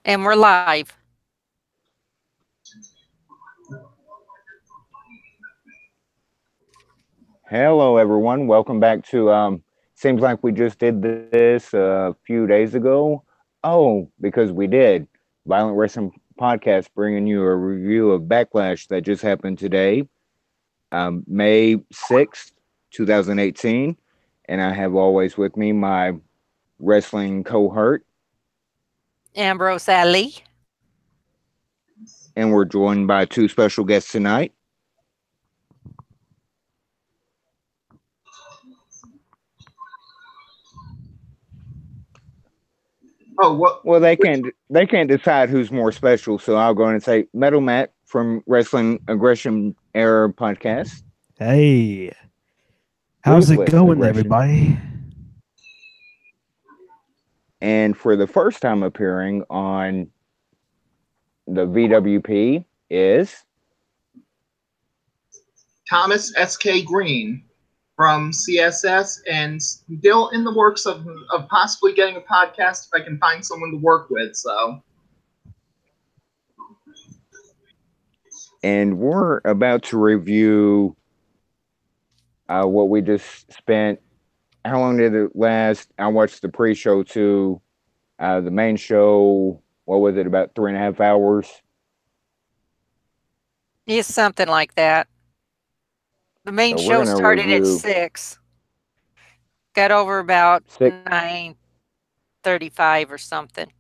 And we're live. Hello, everyone. Welcome back to. Seems like we just did this a few days ago. Oh, because we did. Violent Wrestling Podcast bringing you a review of Backlash that just happened today, May 6th, 2018. And I have always with me my wrestling cohort, Ambrose Ali. and we're joined by two special guests tonight. Oh, what? Well, they can't decide who's more special, so I'll go and say Metal Matt from Wrestling Aggression Era Podcast. Hey, how's it Ruthless going, Aggression. everybody? And for the first time appearing on the VWP is Thomas S.K. Greene from CSS, and still in the works of possibly getting a podcast if I can find someone to work with. So, and we're about to review what we just spent. How long did it last? I watched the pre-show too. The main show, what was it, about 3.5 hours? It's something like that. The main So we're show gonna started at review 6. Got over about 6. 9:35 or something.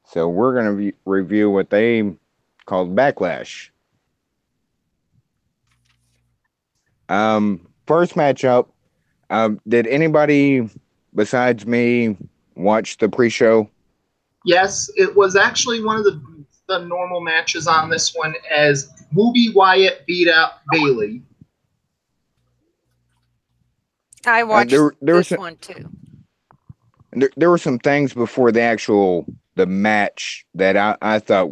So we're gonna review what they called Backlash. First matchup. Did anybody besides me watch the pre-show? yes, it was actually one of the normal matches on this one as Ruby Wyatt beat out Bailey. I watched there this was one too. there were some things before the match that I thought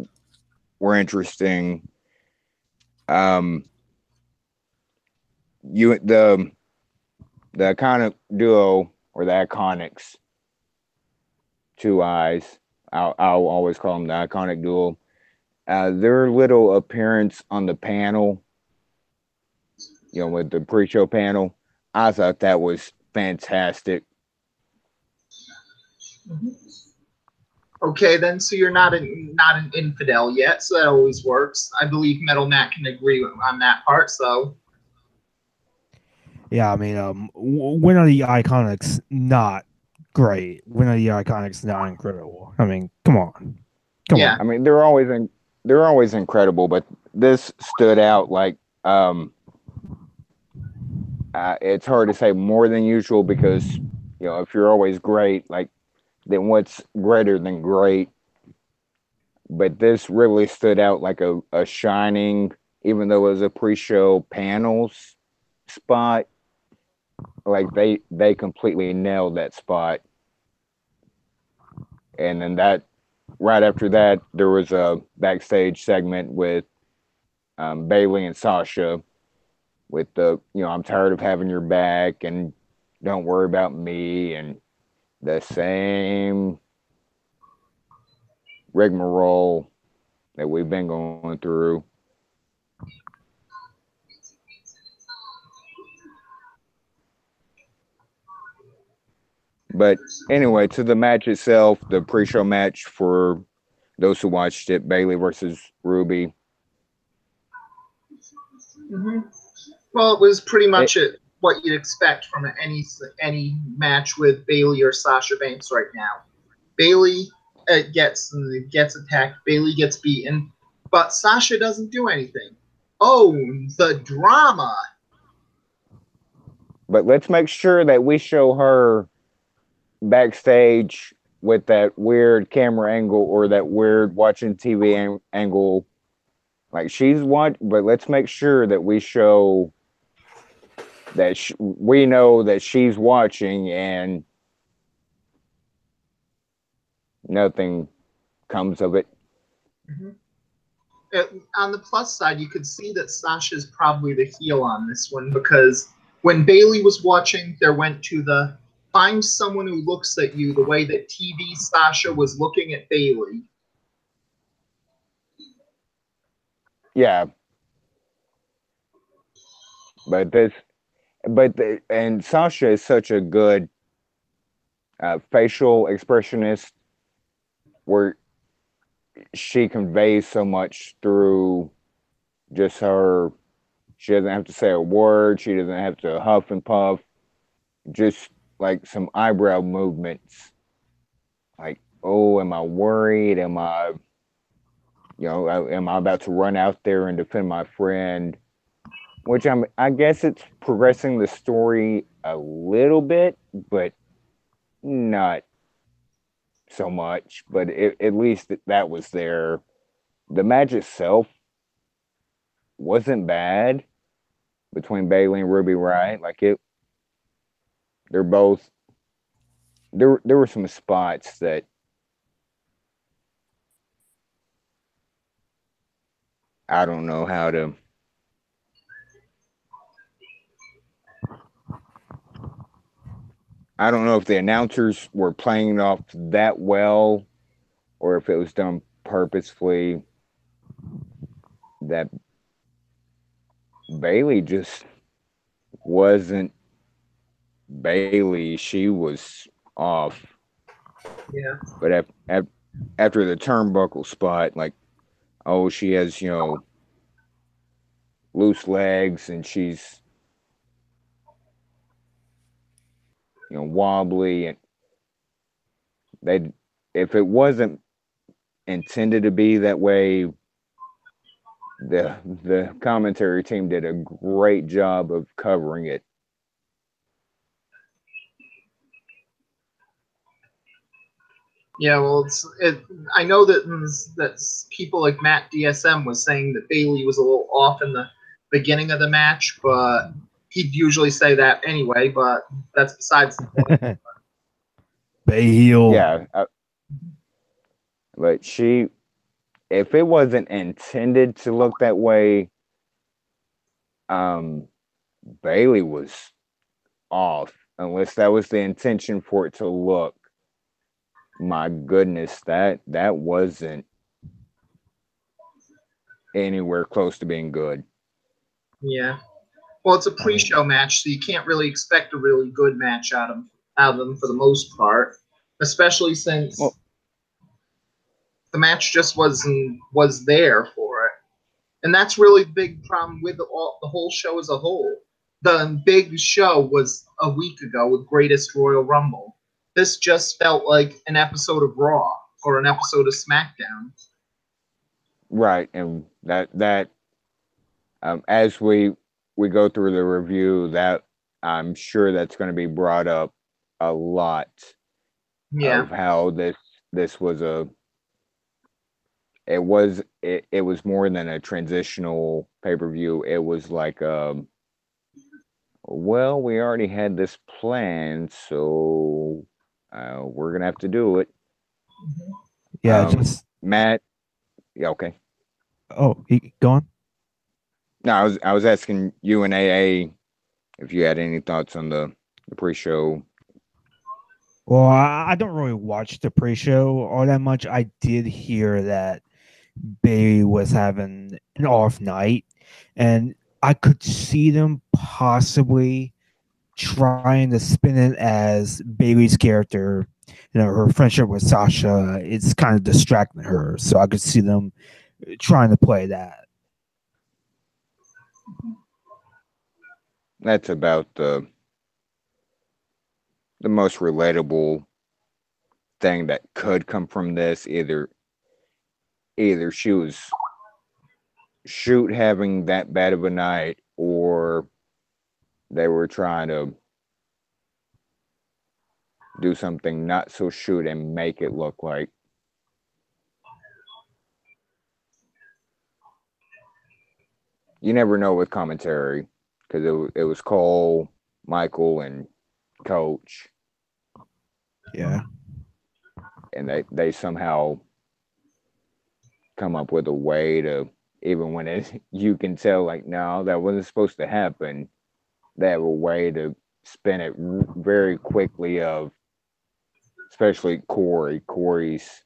were interesting. The iconic duo, or the Iconics, Two Eyes. I'll always call them the Iconic duo. Their little appearance on the panel, with the pre-show panel, I thought that was fantastic. Okay, then, so you're not an infidel yet, so that always works. I believe Metal Matt can agree on that part. So, Yeah, I mean, when are the Iconics not great? When are the Iconics not incredible? I mean, come on. Yeah. I mean, they're always incredible, but this stood out like it's hard to say more than usual because if you're always great, like, then what's greater than great? But this really stood out like a shining, even though it was a pre-show panels spot. Like they completely nailed that spot. And then right after that, there was a backstage segment with Bailey and Sasha with the I'm tired of having your back and don't worry about me, and the same rigmarole that we've been going through. But anyway, to the match itself, the pre-show match for those who watched it, Bailey versus Ruby. Mm-hmm. Well, it was pretty much what you'd expect from any match with Bailey or Sasha Banks right now. Bailey gets attacked. Bailey gets beaten, but Sasha doesn't do anything. Oh, the drama! But let's make sure that we show her backstage with that weird camera angle or that weird watching TV angle. Like, but let's make sure that we show that we know that she's watching and nothing comes of it. Mm-hmm. On the plus side, you could see that Sasha's probably the heel on this one because when Bailey was watching, there went to the find someone who looks at you the way that TV Sasha was looking at Bailey. Yeah. And Sasha is such a good facial expressionist where she conveys so much through just her. She doesn't have to say a word. She doesn't have to huff and puff. Just like some eyebrow movements. Like, oh, am I worried? Am I about to run out there and defend my friend? Which I guess it's progressing the story a little bit, but not so much. But at least that was there. The match itself wasn't bad between Bailey and Ruby Riott. Like they're both there were some spots that I don't know how to. I don't know if the announcers were playing it off that well or if it was done purposefully, that Bailey just wasn't Bailey. She was off. Yeah. But after the turnbuckle spot, like, oh, she has, loose legs and she's, wobbly. And if it wasn't intended to be that way, the commentary team did a great job of covering it. Yeah, well, I know that people like Matt DSM was saying that Bailey was a little off in the beginning of the match, but he'd usually say that anyway. But that's besides the point. Bay heel. Yeah, but if it wasn't intended to look that way, Bailey was off. Unless that was the intention for it to look. My goodness, that wasn't anywhere close to being good. Yeah. Well, it's a pre-show match, so you can't really expect a really good match out of them for the most part, especially since the match just was there for it, and that's really the big problem with the whole show as a whole. The big show was a week ago with Greatest Royal Rumble. This just felt like an episode of Raw or an episode of SmackDown. Right, and that as we go through the review, that I'm sure that's going to be brought up a lot. Yeah. Of how this was it was more than a transitional pay-per-view. It was like well, we already had this plan, so we're gonna have to do it. Yeah, just Matt. Yeah, okay. Oh, go on. No, I was asking you and AA if you had any thoughts on the pre-show. Well, I don't really watch the pre-show all that much. I did hear that Bailey was having an off night, and I could see them possibly trying to spin it as Bailey's character, her friendship with Sasha, it's kind of distracting her. So I could see them trying to play that. That's about the most relatable thing that could come from this. Either she was shoot having that bad of a night, or they were trying to do something not so shoot and make it look like. You never know with commentary, because it was Cole, Michael, and Coach. Yeah. And they somehow come up with a way to, even when you can tell, like, no, that wasn't supposed to happen, they have a way to spin it very quickly of, especially Corey's,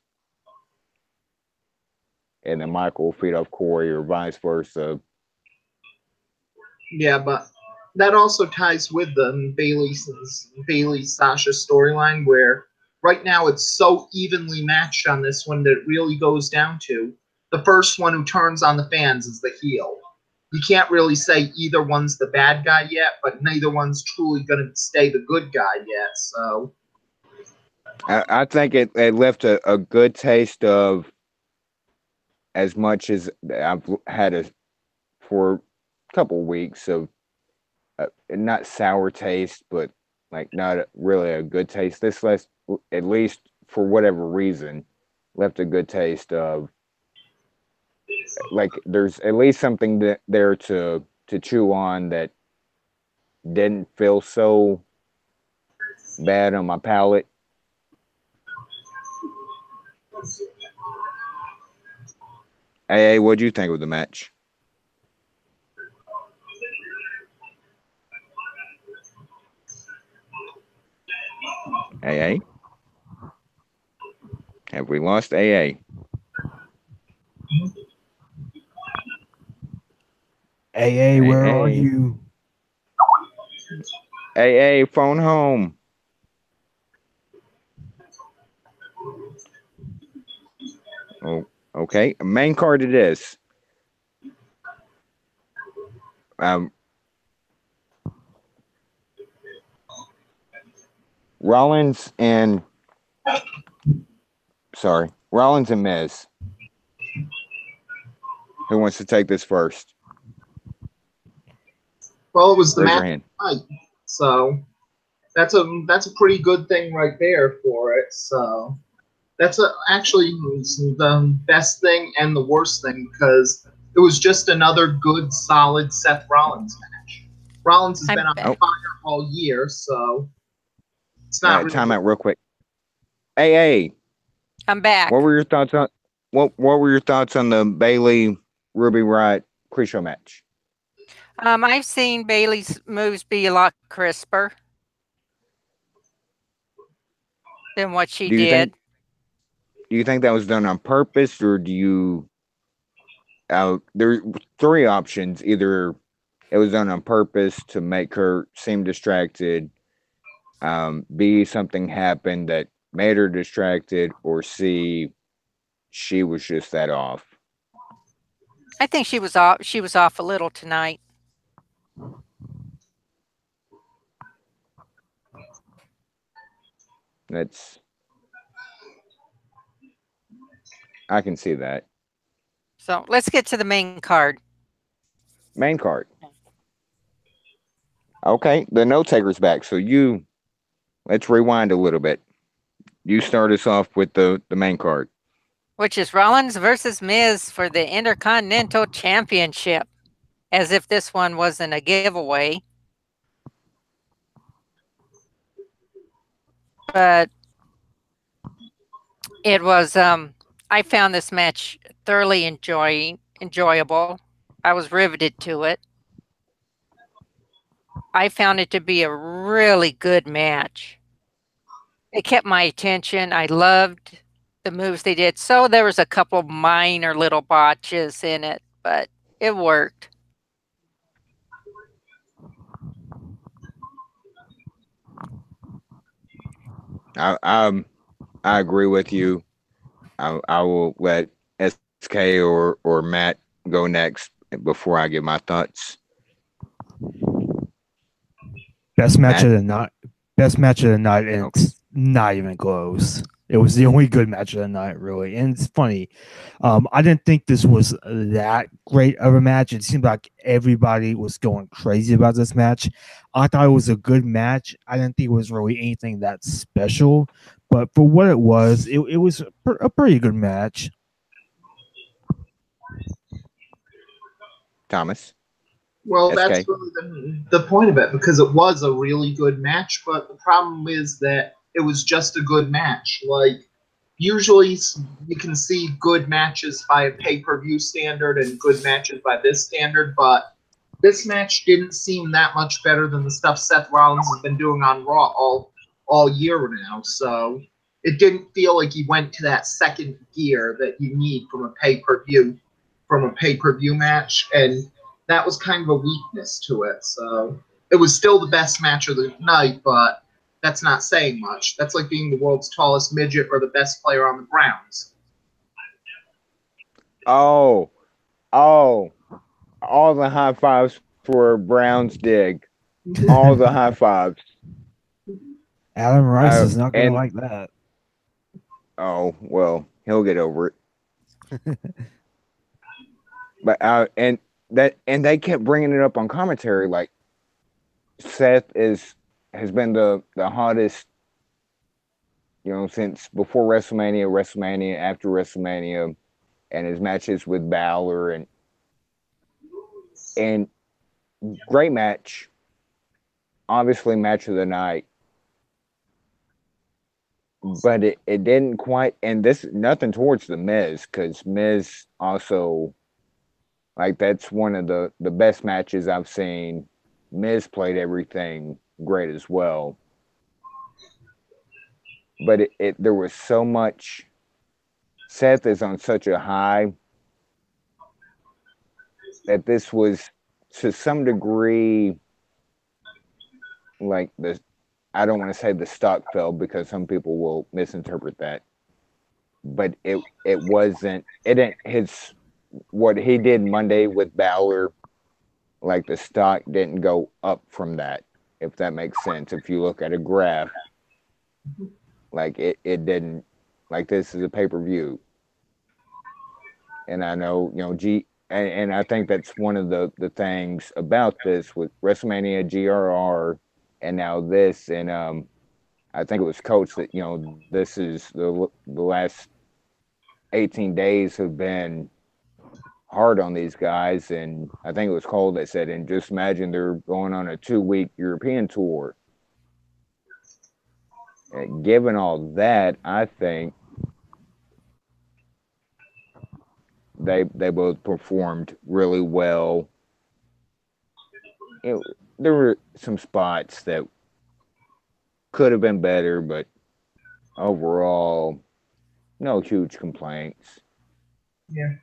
and then Michael will feed off Corey or vice versa. Yeah, but that also ties with the Bailey Sasha storyline, where right now it's so evenly matched on this one that it really goes down to the first one who turns on the fans is the heel. You can't really say either one's the bad guy yet, but neither one's truly going to stay the good guy yet. So I think it left a good taste of, as much as I've had for a couple weeks of not sour taste, but like not really a good taste. This left, at least for whatever reason, left a good taste of, like, there's at least something there to chew on that didn't feel so bad on my palate. Hey, what'd you think of the match? AA? Have we lost AA? AA, where are you? AA, phone home. Oh, okay. Main card it is. Rollins and Miz. Who wants to take this first? well, it was the Raise your match hand. tonight, so that's a pretty good thing right there for it. So that's actually the best thing and the worst thing, because it was just another good, solid Seth Rollins match. Rollins has been on fire all year, so it's not really. Time out real quick. AA, I'm back. what were your thoughts on the Bailey Ruby Riott pre-show match? I've seen Bailey's moves be a lot crisper than what she did. Do you think that was done on purpose, or do you? There are three options. Either it was done on purpose to make her seem distracted, B, something happened that made her distracted, or C, she was just that off. I think she was off. She was off a little tonight. I can see that. So let's get to the main card. Main card. Okay, the note taker's back. So let's rewind a little bit. You start us off with the main card, which is Rollins versus Miz for the Intercontinental Championship. As if this one wasn't a giveaway. But it was, I found this match thoroughly enjoyable. I was riveted to it. I found it to be a really good match. It kept my attention. I loved the moves they did. So there was a couple minor little botches in it, but it worked. I agree with you. I will let SK or Matt go next before I give my thoughts. Best match of the night. Best match of the night, and it's not even close. It was the only good match of the night, really. And it's funny. I didn't think this was that great of a match. It seemed like everybody was going crazy about this match. I thought it was a good match. I didn't think it was really anything that special. But for what it was a pretty good match. Thomas? Well, that's really the point of it, because it was a really good match, but the problem is that it was just a good match. Like, usually you can see good matches by a pay-per-view standard and good matches by this standard, but this match didn't seem that much better than the stuff Seth Rollins has been doing on Raw all year now. So it didn't feel like he went to that second gear that you need from a pay-per-view match, and that was kind of a weakness to it. So it was still the best match of the night, but that's not saying much. That's like being the world's tallest midget or the best player on the Browns. Oh, all the high fives for Brown's dig. All the high fives. Adam Rice is not going to and like that. oh well, he'll get over it. But and they kept bringing it up on commentary, like Seth has been the hottest, since before WrestleMania, after WrestleMania, and his matches with Balor and great match, obviously match of the night. But it didn't quite, and this nothing towards the Miz, because Miz also, like, that's one of the best matches I've seen. Miz played everything great as well. But there was so much. Seth is on such a high that this was to some degree like the. I don't want to say the stock fell because some people will misinterpret that, but it wasn't. It didn't. What he did Monday with Balor, like the stock didn't go up from that. If that makes sense. If you look at a graph, like it didn't. Like, this is a pay-per-view. And I know, and I think that's one of the things about this with WrestleMania, GRR, and now this, and I think it was Coach that, this is the last 18 days have been hard on these guys, and I think it was Cole that said, and just imagine they're going on a 2-week European tour. And given all that, I think they both performed really well. There were some spots that could have been better, but overall, no huge complaints. Yeah.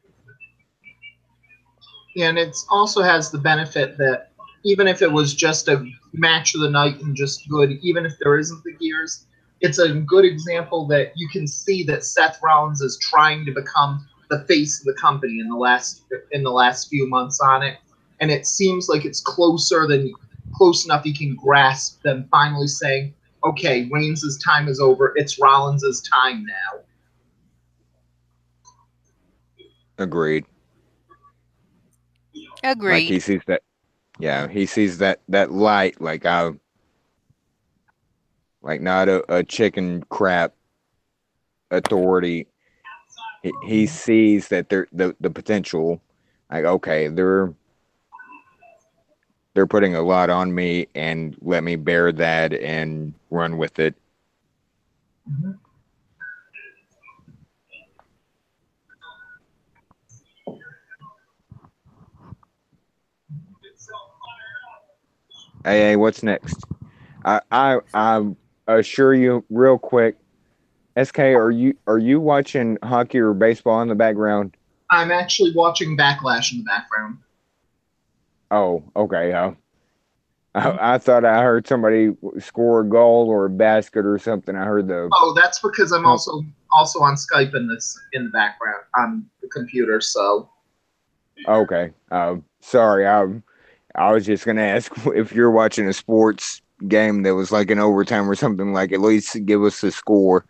Yeah, and it also has the benefit that even if it was just a match of the night and just good, even if there isn't the gears, it's a good example that you can see that Seth Rollins is trying to become the face of the company in the last few months on it, and it seems like it's close enough you can grasp them finally saying, "Okay, Reigns' time is over. It's Rollins' time now." Agreed. Like, he sees that. Yeah, he sees that light. Like, not a chicken crap authority. He sees that the potential. Like, okay, they're putting a lot on me, and let me bear that and run with it. Mm-hmm. Hey, what's next? I assure you, real quick, SK, are you watching hockey or baseball in the background? I'm actually watching BackLash in the background. Oh, okay. I thought I heard somebody score a goal or a basket or something. I heard the. Oh, that's because I'm also on Skype in the background on the computer. So. Okay. Sorry. I was just gonna ask if you're watching a sports game that was like an overtime or something. Like, at least give us the score.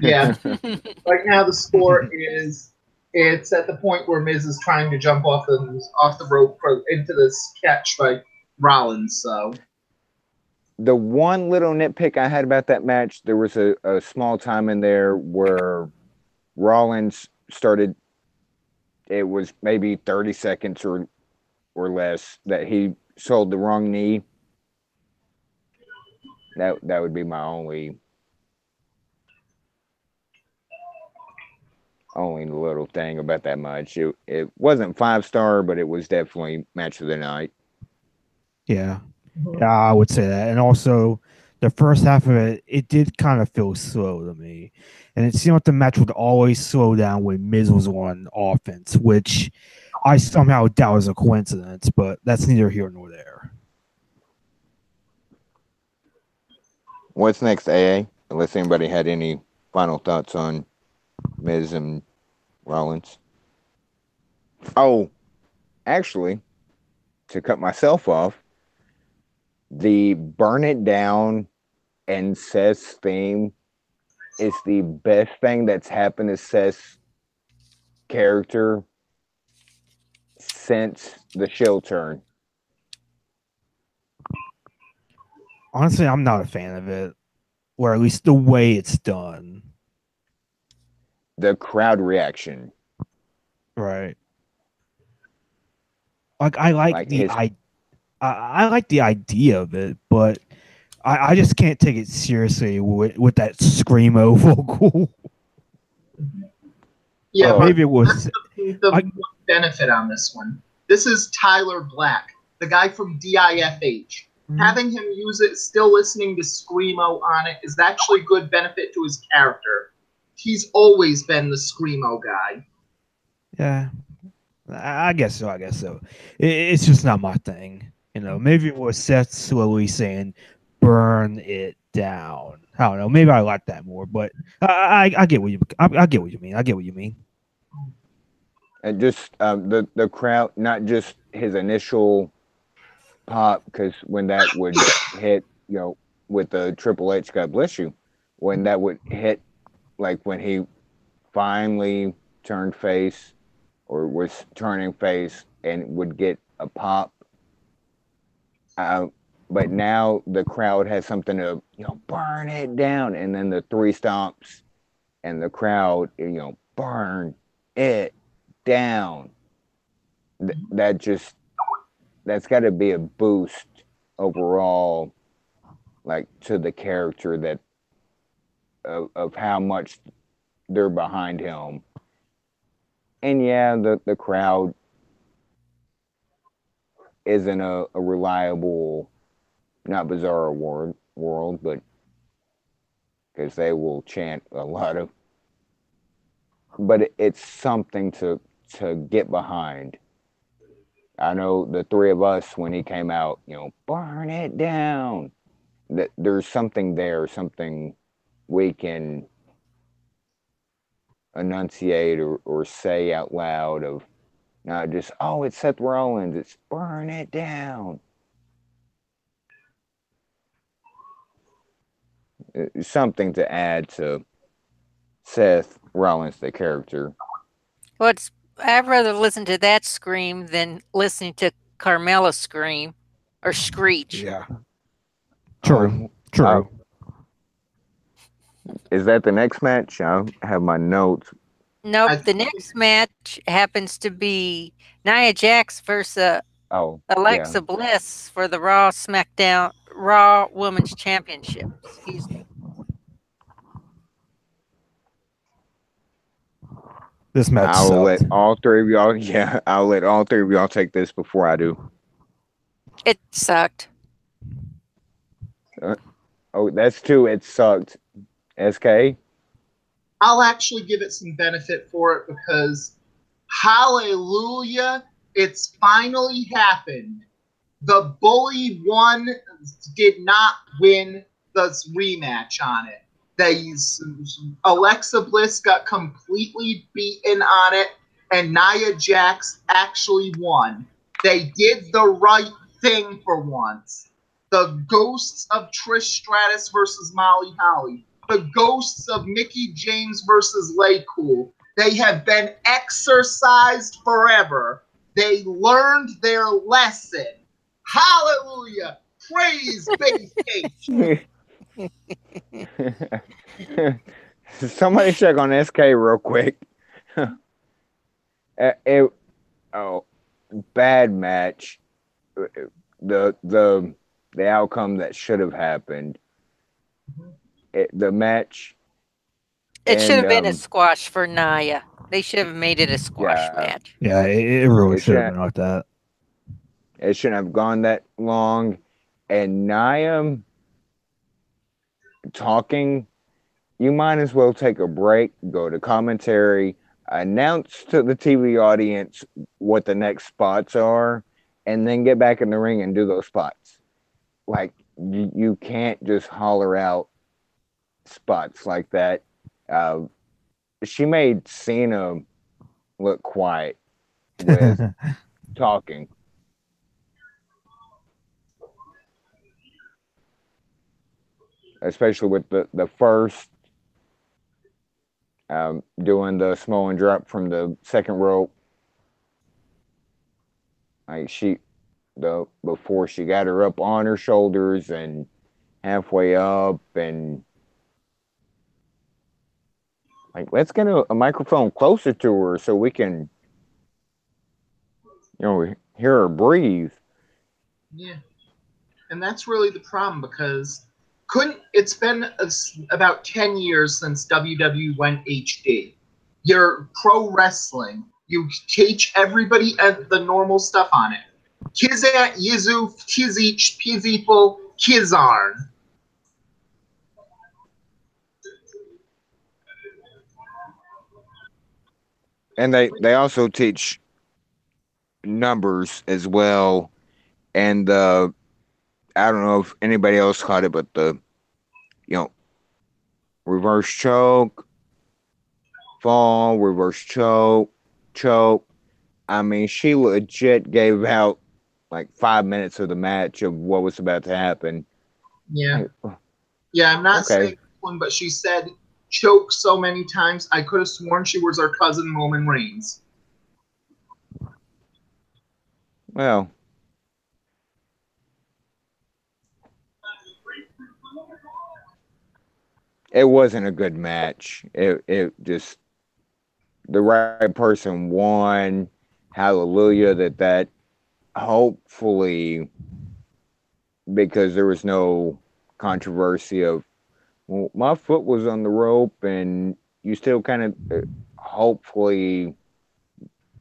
Yeah. Right now the score is. It's at the point where Miz is trying to jump off the rope into this catch by Rollins. So. The one little nitpick I had about that match, there was a small time in there where Rollins started. It was maybe 30 seconds or less that he sold the wrong knee. That would be my only little thing about that match. It wasn't 5-star, but it was definitely match of the night. Yeah. Yeah, I would say that. And also, the first half of it, it did kind of feel slow to me. And it seemed like the match would always slow down when Miz was on offense, which I somehow doubt was a coincidence, but that's neither here nor there. What's next, AA? Unless anybody had any final thoughts on Miz and Rollins. Oh, actually, to cut myself off, the Burn It Down and Seth's theme is the best thing that's happened to Seth's character since the Shield turn. Honestly, I'm not a fan of it, or at least the way it's done. The crowd reaction. Right. Like I like Like the his I like the idea of it, but I just can't take it seriously with that screamo vocal. Yeah, Oh. but Maybe it was the I- benefit on this one. This is Tyler Black, the guy from DIFH. Having him use it, still listening to Screamo on it, is actually good benefit to his character. He's always been the Screamo guy. Yeah, I guess so. I guess so. It's just not my thing. You know, maybe it was Seth slowly saying, "Burn it down." I don't know. Maybe I like that more, but I get what you I get what you mean. I get what you mean. and just the crowd, not just his initial pop, because when that would hit, with the Triple H, God bless you, when that would hit, like when he finally turned face or was turning face and would get a pop. But now the crowd has something to, burn it down. And then the three stomps and the crowd, burn it down. That's got to be a boost overall, like to the character that of how much they're behind him. And yeah, the crowd isn't a reliable, not bizarre world, but because they will chant a lot of, but it's something to get behind. I know the three of us when he came out, burn it down. That there's something there, something we can enunciate or say out loud of not just, oh, it's Seth Rollins, it's burn it down. It's something to add to Seth Rollins, the character. Well, I'd rather listen to that scream than listening to Carmella scream or screech. Yeah. True. Oh, True. is that the next match? I have my notes. Nope. The next match happens to be Nia Jax versus Oh, Alexa yeah. Bliss for the Raw Women's Championship. Excuse me. This match I'll sucked. let all three of y'all. Yeah, I'll let all three of y'all take this before I do. It sucked. Oh, that's two. It sucked. SK. I'll actually give it some benefit for it because, hallelujah, it's finally happened. The bully one did not win the rematch on it. Alexa Bliss got completely beaten on it, and Nia Jax actually won. They did the right thing for once. The ghosts of Trish Stratus versus Molly Holly. The ghosts of Mickey James versus Lay Cool. They have been exorcised forever. They learned their lesson. Hallelujah! Praise Babyface. Somebody check on SK real quick. Bad match. The outcome that should have happened. The match. It should have been a And squash for Nia. They should have made it a squash match. Yeah, it really It should have should- been like that. It shouldn't have gone that long. And Nia talking, you might as well take a break, go to commentary, announce to the TV audience what the next spots are, and then get back in the ring and do those spots. Like, you can't just holler out spots like that. Uh, she made Cena look quiet with talking. Especially with the first doing the Samoan drop from the second rope. Like before she got her up on her shoulders and halfway up, and like, let's get a microphone closer to her so we can, hear her breathe. Yeah, and that's really the problem because it's been about 10 years since WWE went HD. You're pro wrestling. You teach everybody the normal stuff on it. Kizat, Yizu, Kizich, Pizipal, Kizarn. And they also teach numbers as well. And I don't know if anybody else caught it, but the reverse choke, fall, reverse choke, choke. I mean, she legit gave out like 5 minutes of the match of what was about to happen. Yeah. Yeah, I'm not saying one, but she said choke so many times, I could have sworn she was our cousin Roman Reigns. Well, it wasn't a good match. It just, the right person won. Hallelujah that hopefully, because there was no controversy of, well, my foot was on the rope, and you still kind of hopefully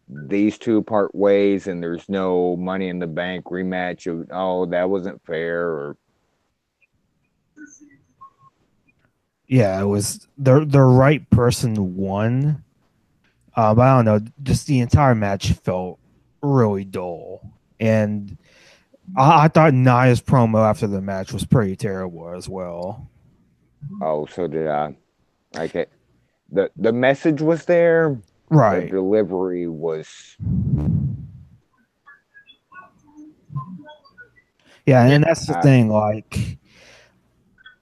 these two part ways, and there's no Money in the Bank rematch of, oh, that wasn't fair, or Yeah, it was the right person won. But I don't know, just the entire match felt really dull, and I thought Nia's promo after the match was pretty terrible as well. oh, so did I. Like it, the message was there, the Right. delivery was. Yeah, and that's the thing. Like,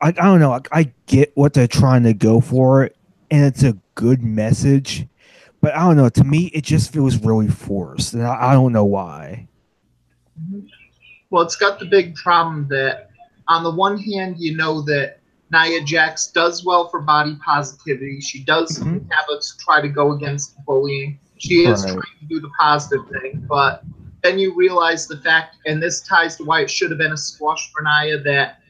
I don't know. I get what they're trying to go for, and it's a good message. But I don't know. To me, it just feels really forced, and I don't know why. Well, it's got the big problem that, on the one hand, you know that Nia Jax does well for body positivity. She does have us try to go against bullying. She is trying to do the positive thing, but then you realize the fact, and this ties to why it should have been a squash for Nia, that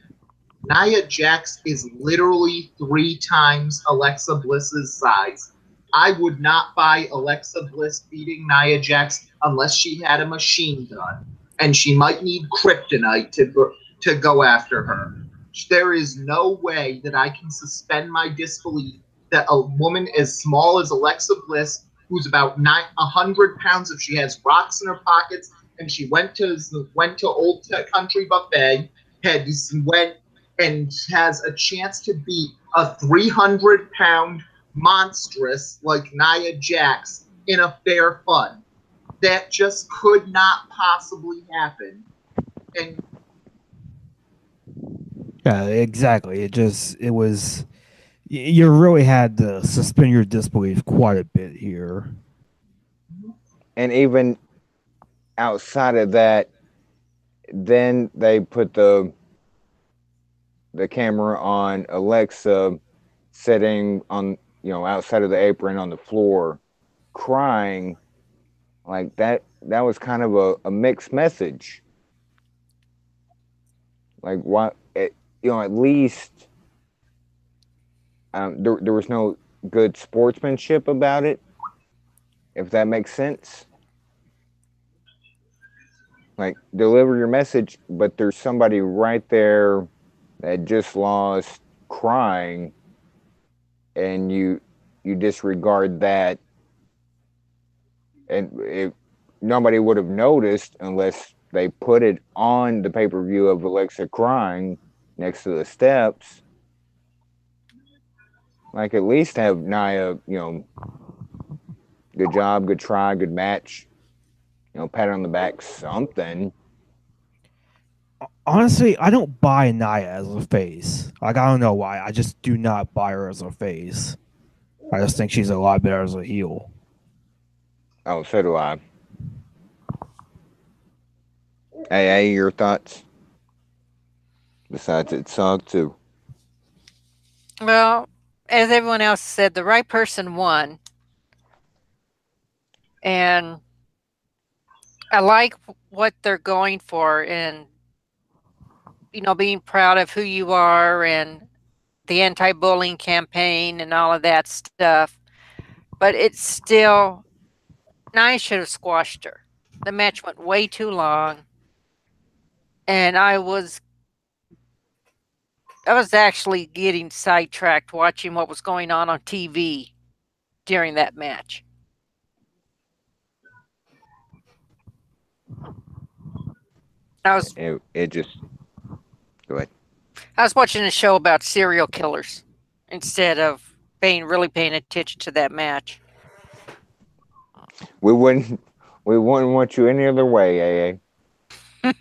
Nia Jax is literally 3 times Alexa Bliss's size. I would not buy Alexa Bliss beating Nia Jax unless she had a machine gun, and she might need kryptonite to go after her. There is no way that I can suspend my disbelief that a woman as small as Alexa Bliss, who's about 100 pounds if she has rocks in her pockets, and she went to Old Country Buffet, went and has a chance to beat a 300-pound monstrous like Nia Jax in a fair fight. That just could not possibly happen. And yeah, exactly. It was. You really had to suspend your disbelief quite a bit here. And even outside of that, then they put the camera on Alexa sitting on, outside of the apron on the floor crying. Like that was kind of a mixed message. Like, what at least there was no good sportsmanship about it, if that makes sense. like deliver your message, but there's somebody right there that just lost crying, and you disregard that, and nobody would have noticed unless they put it on the pay-per-view of Alexa crying next to the steps. Like at least have Nia, good job, good try, good match, pat on the back, something. Honestly, I don't buy Naya as a face. Like, I don't know why. I just do not buy her as a face. I just think she's a lot better as a heel. Oh, so do I. Hey, your thoughts? Besides, it sucked too. Well, as everyone else said, the right person won. And I like what they're going for and, being proud of who you are and the anti-bullying campaign and all of that stuff. But it's still, Nia should have squashed her. The match went way too long. And I was actually getting sidetracked watching what was going on TV during that match. I was It just go ahead. I was watching a show about serial killers instead of paying attention to that match. We wouldn't we wouldn't want you any other way, AA.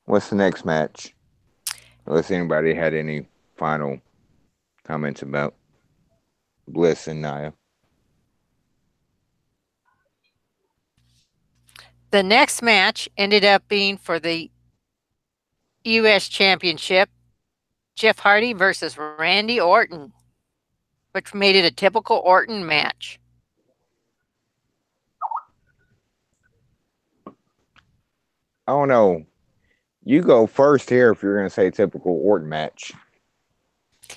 What's the next match? Unless anybody had any final comments about Bliss and Nia. The next match ended up being for the U.S. Championship, Jeff Hardy versus Randy Orton, which made it a typical Orton match. I don't know. You go first here if you're going to say typical Orton match.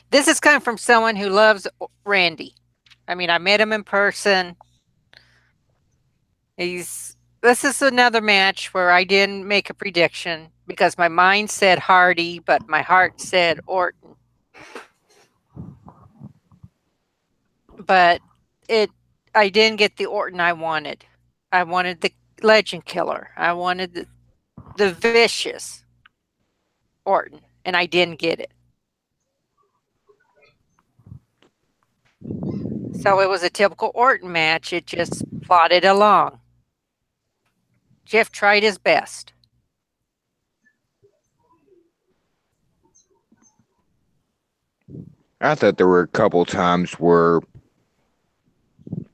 This is coming from someone who loves Randy. I mean, I met him in person. This is another match where I didn't make a prediction because my mind said Hardy, but my heart said Orton. But I didn't get the Orton I wanted. I wanted the Legend Killer. I wanted the vicious Orton, and I didn't get it. So it was a typical Orton match. It just plodded along. Jeff tried his best. I thought there were a couple times where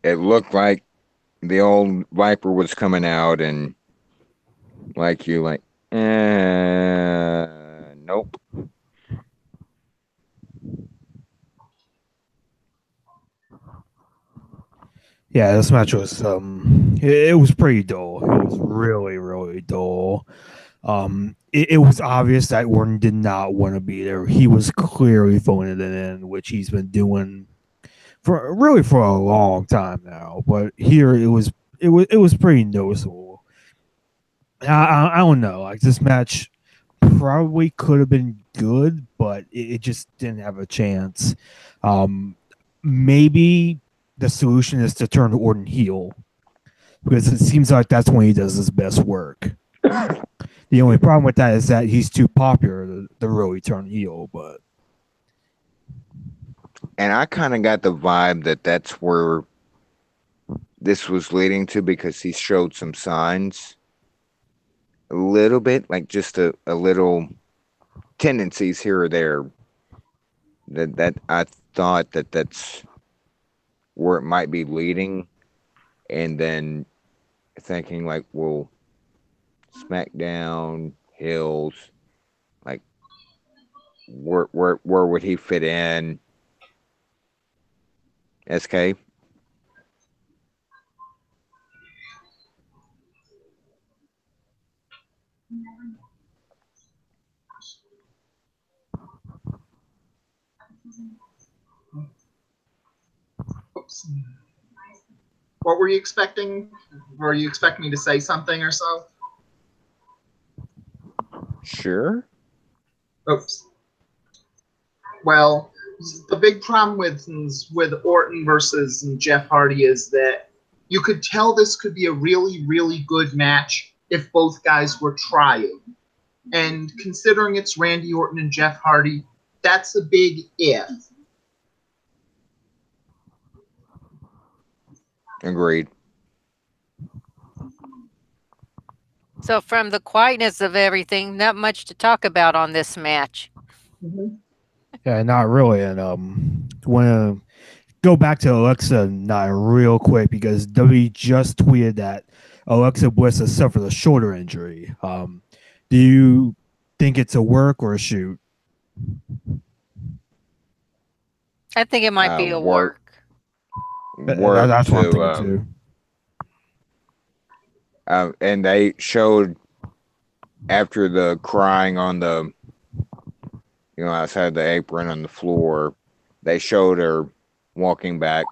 it looked like the old Viper was coming out, and like, nope. Yeah, this match was it was pretty dull. It was really, really dull. It was obvious that Orton did not want to be there. He was clearly phoning it in, which he's been doing for a long time now. But here it was pretty noticeable. I don't know. Like, this match probably could have been good, but it just didn't have a chance. Maybe the solution is to turn Orton heel, because it seems like that's when he does his best work. The only problem with that is that he's too popular to really turn heel. But And I kind of got the vibe that that's where this was leading to, because he showed some signs a little bit, like just a little tendencies here or there, that I thought that's where it might be leading, and then thinking like, well, SmackDown, Hills, like where would he fit in? SK. Oops. What were you expecting? Were you expecting me to say something or so? Sure. Oops. Well, the big problem with Orton versus Jeff Hardy is that you could tell this could be a really, really good match if both guys were trying. And considering it's Randy Orton and Jeff Hardy, that's a big if. Agreed. So from the quietness of everything, not much to talk about on this match. Mm-hmm. Yeah, not really. And want to go back to Alexa Knight real quick because WWE just tweeted that Alexa Bliss has suffered a shoulder injury. Do you think it's a work or a shoot? I think it might be a Work That's what I'm thinking to too. and they showed after the crying on the outside the apron on the floor, they showed her walking back,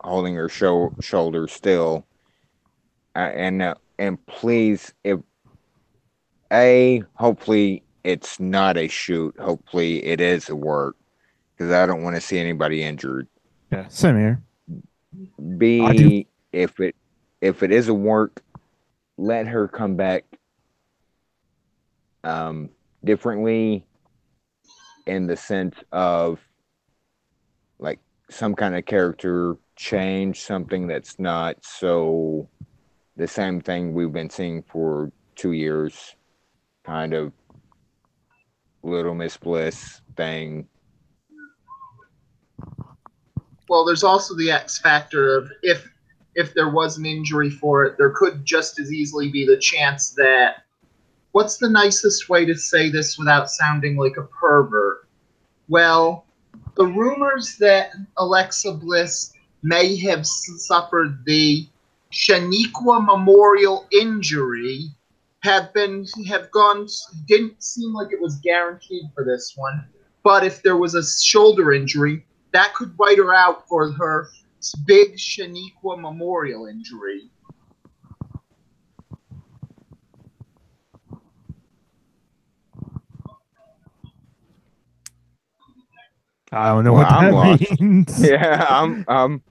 holding her shoulder still, and please, if hopefully it's not a shoot, hopefully it is a work, because I don't want to see anybody injured. Yeah, same here. B, if it is a work, let her come back differently, in the sense of like some kind of character change, something that's not so the same thing we've been seeing for 2 years, kind of Little Miss Bliss thing. Well, there's also the X factor of if there was an injury for it, there could just as easily be the chance that, what's the nicest way to say this without sounding like a pervert? Well, the rumors that Alexa Bliss may have suffered the Shaniqua Memorial injury didn't seem like it was guaranteed for this one. But if there was a shoulder injury, that could write her out for her big Shaniqua Memorial injury. I don't know what that means. Yeah, I'm.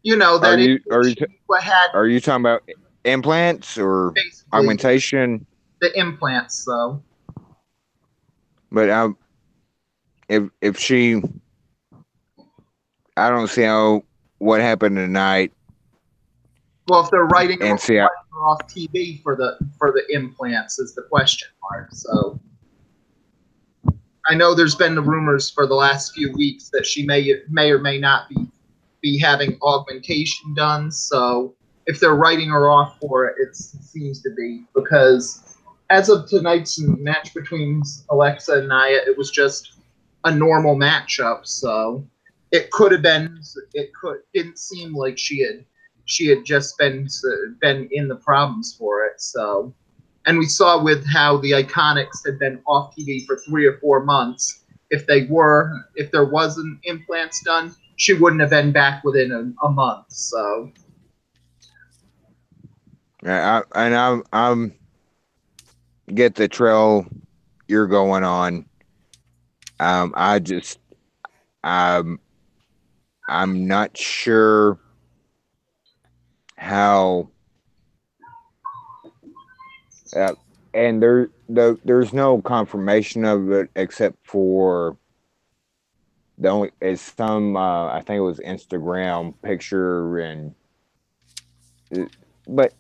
You know that are you talking about implants or augmentation? The implants, though. But if she, I don't see how what happened tonight. Well, if they're writing her off TV for the implants is the question mark. So I know there's been the rumors for the last few weeks that she may or may not be having augmentation done. So if they're writing her off for it, it seems to be, because as of tonight's match between Alexa and Nia, it was just a normal matchup. So it could have been. Didn't seem like she had just been in the problems for it. So, and we saw with how the Iconics had been off TV for 3 or 4 months. If there wasn't implants done, she wouldn't have been back within a month. So, yeah, I'm get the trail you're going on. I'm not sure how. And there's no confirmation of it except for it's some I think it was Instagram picture, but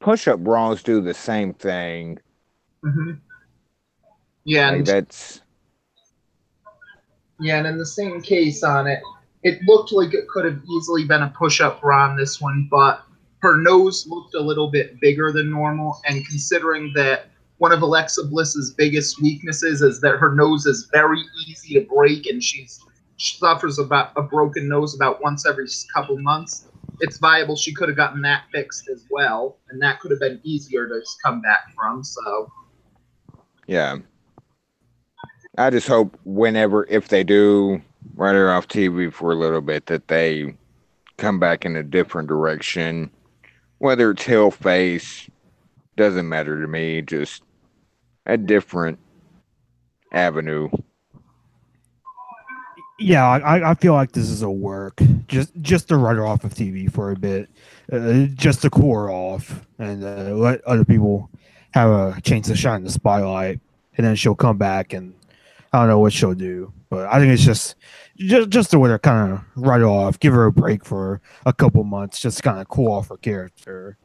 push-up bras do the same thing. Mm-hmm. Yeah, like that's. Yeah, and in the same case on it, it looked like it could have easily been a push-up bra on this one, but her nose looked a little bit bigger than normal, and considering that one of Alexa Bliss's biggest weaknesses is that her nose is very easy to break, and she suffers about a broken nose about once every couple months, it's viable she could have gotten that fixed as well, and that could have been easier to come back from. So, yeah. I just hope if they do write her off TV for a little bit, that they come back in a different direction whether it's heel face, doesn't matter to me. Just a different avenue. Yeah, I feel like this is a work just to write her off of TV for a bit, just to cool her off and let other people have a chance to shine the spotlight, and then she'll come back and I don't know what she'll do, but I think it's just a way to kind of write her off, give her a break for a couple months, just kind of cool off her character.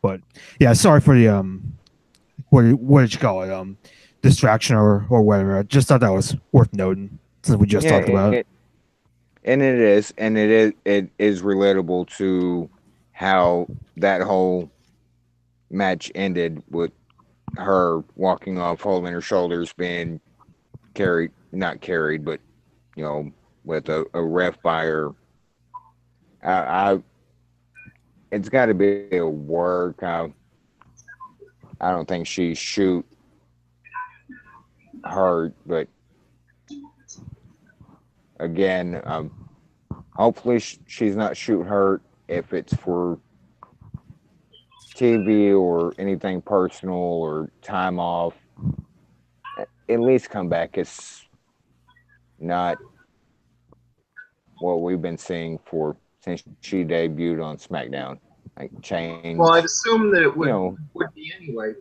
But yeah, sorry for the what did you call it distraction or whatever. I just thought that was worth noting since we just Yeah, talked about it. and it is relatable to how that whole match ended with her walking off, holding her shoulders, being carried, not carried, but you know, with a ref by her. I it's got to be a work. I don't think she shoot hurt, but again, hopefully she's not shoot hurt. If it's for TV or anything personal or time off, at least come back. It's not what we've been seeing for since she debuted on SmackDown. Like Well, I'd change, assume that it you know. would be anyway,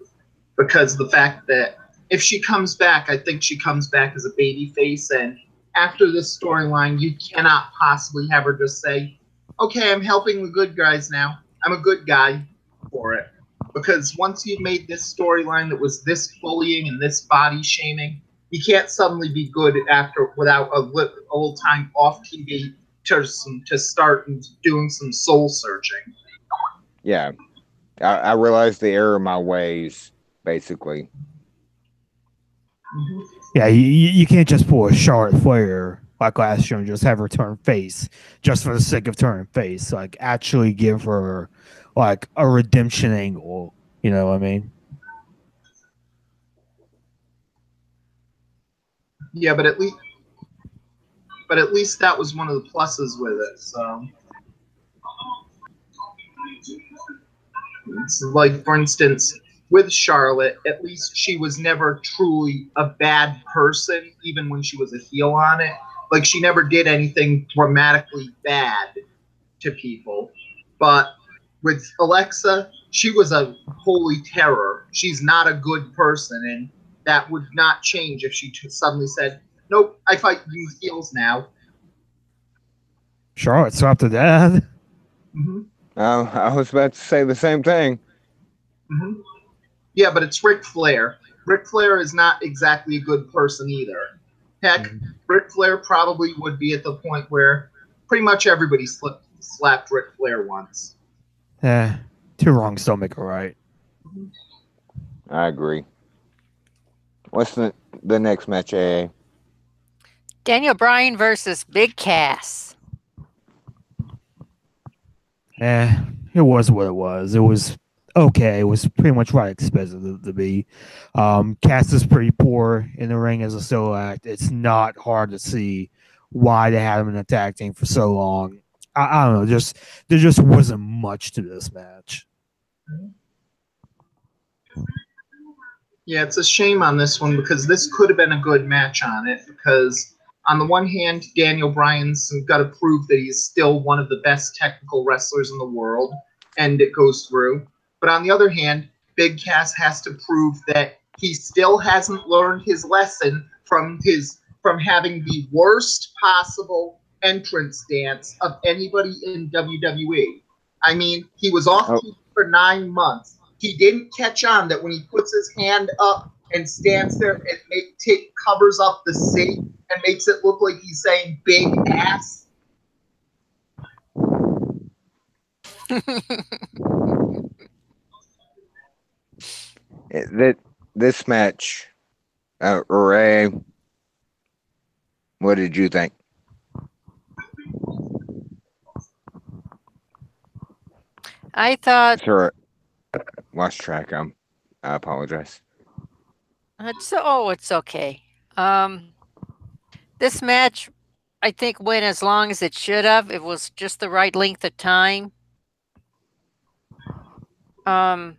because the fact that if she comes back, I think she comes back as a baby face, and after this storyline, you cannot possibly have her just say, "Okay, I'm helping the good guys now. I'm a good guy for it." Because once you've made this storyline that was this bullying and this body shaming, you can't suddenly be good after without a little time off TV to start doing some soul searching. Yeah, I realized the error of my ways, basically. Mhm. Yeah, you can't just pull a Charlotte Flair like last year and just have her turn face just for the sake of turning face. Like actually give her like a redemption angle. You know what I mean? Yeah, but at least that was one of the pluses with it. So, it's like for instance, with Charlotte, at least she was never truly a bad person, even when she was a heel on it. Like she never did anything dramatically bad to people. But with Alexa, she was a holy terror. She's not a good person, and that would not change if she suddenly said, "Nope, I fight you heels now." Charlotte swapped to that. Mm-hmm. I was about to say the same thing. Mm-hmm. Yeah, but it's Ric Flair. Ric Flair is not exactly a good person either. Heck, Ric Flair probably would be at the point where pretty much everybody slapped Ric Flair once. Yeah, two wrongs don't make a right. I agree. What's the next match, AA? Daniel Bryan versus Big Cass. It was what it was. It was okay. It was pretty much what I expected it to be. Cass is pretty poor in the ring as a solo act. It's not hard to see why they had him in the tag team for so long. I don't know. Just there just wasn't much to this match. Yeah, it's a shame on this one because this could have been a good match on it. Because on the one hand, Daniel Bryan's got to prove that he's still one of the best technical wrestlers in the world, and it goes through. But on the other hand, Big Cass has to prove that he still hasn't learned his lesson from having the worst possible entrance dance of anybody in WWE. I mean, he was off Oh, for 9 months. He didn't catch on that when he puts his hand up and stands there and covers up the C and makes it look like he's saying big ass. that this match, Ray, what did you think? I thought Sure, lost track. I apologize. it's okay. Um, this match, I think, went as long as it should have. It was just the right length of time. You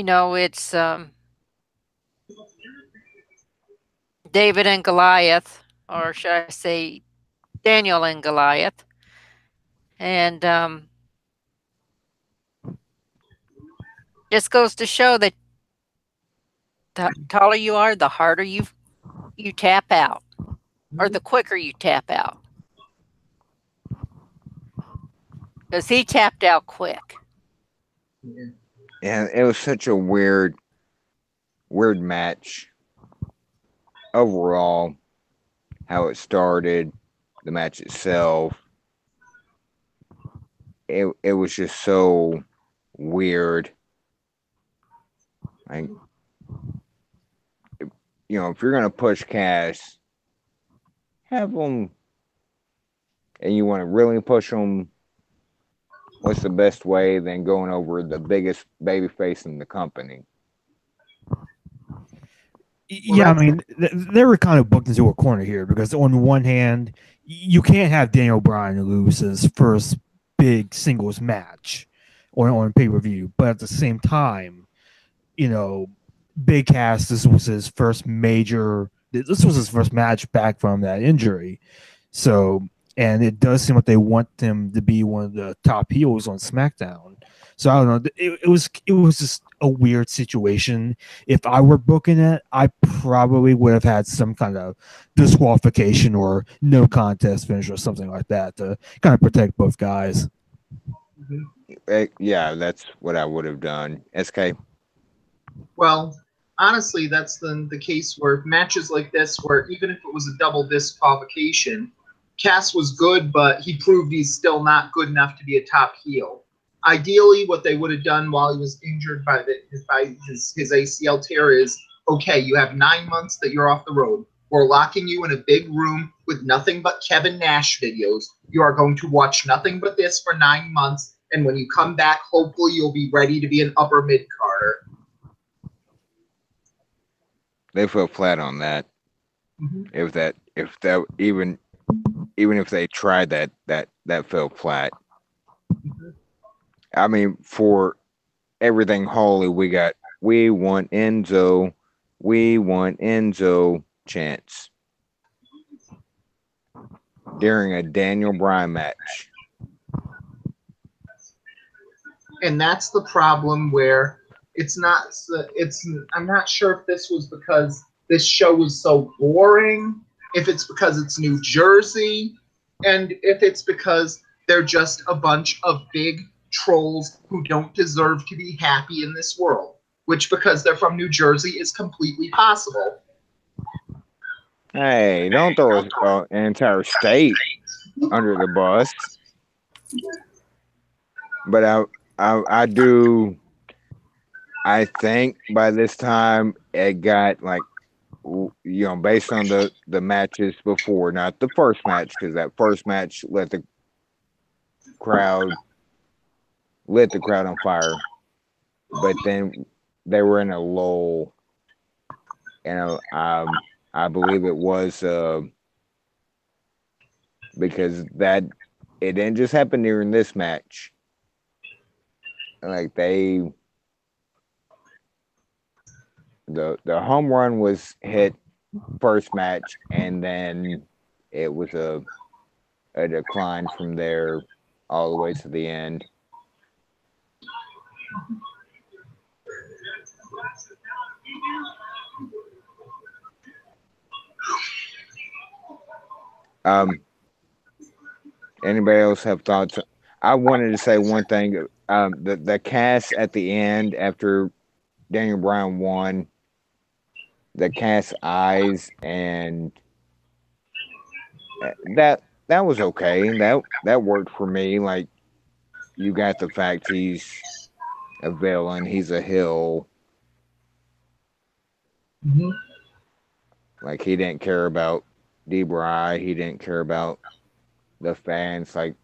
know, it's David and Goliath, or should I say Daniel and Goliath. And just goes to show that the taller you are, the harder you tap out, or the quicker you tap out. Because he tapped out quick. And it was such a weird match overall. How it started, the match itself. It was just so weird. Like, you know, if you're gonna push Cass, have them, and you want to really push them. What's the best way than going over the biggest babyface in the company? Yeah, I mean, they were kind of booked into a corner here because on one hand, you can't have Daniel Bryan lose his first big singles match on pay per view, but at the same time, you know, Big Cass, this was his first major. This was his first match back from that injury, so and it does seem like they want him to be one of the top heels on SmackDown. So I don't know. It was just a weird situation. If I were booking it, I probably would have had some kind of disqualification or no contest finish or something like that to kind of protect both guys. Yeah, that's what I would have done. SK. Well, honestly, that's the case where matches like this, where even if it was a double disqualification, Cass was good, but he proved he's still not good enough to be a top heel. Ideally, what they would have done while he was injured by his ACL tear is, okay, you have 9 months that you're off the road. We're locking you in a big room with nothing but Kevin Nash videos. You are going to watch nothing but this for 9 months, and when you come back, hopefully you'll be ready to be an upper mid-carder. They fell flat on that. Mm-hmm. If that even if they tried that fell flat. Mm-hmm. I mean, for everything holy, we want Enzo chance during a Daniel Bryan match. And that's the problem where I'm not sure if this was because this show was so boring, if it's because it's New Jersey, and if it's because they're just a bunch of big trolls who don't deserve to be happy in this world, which, because they're from New Jersey, is completely possible. Hey, don't throw an entire state under the bus. But I think by this time it got like, you know, based on the matches before, not the first match, because that first match lit the crowd on fire. But then they were in a lull, and I believe it was because that it didn't just happen during this match. Like the home run was hit first match, and then it was a decline from there all the way to the end. Anybody else have thoughts? I wanted to say one thing. The cast at the end after Daniel Bryan won, the cast eyes, and that was okay. That worked for me. Like, you got the fact he's a villain, he's a heel. Mm-hmm. Like, he didn't care about D-Bry, he didn't care about the fans. Like,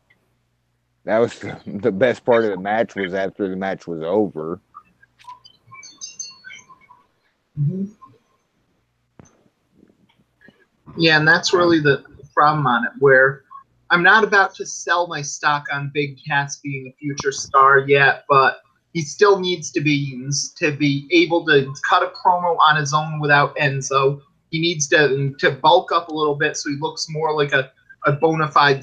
that was the best part of the match was after the match was over. Mm-hmm. Yeah, and that's really the problem on it, where I'm not about to sell my stock on Big Cass being a future star yet, but he still needs to be able to cut a promo on his own without Enzo. He needs to bulk up a little bit so he looks more like a bona fide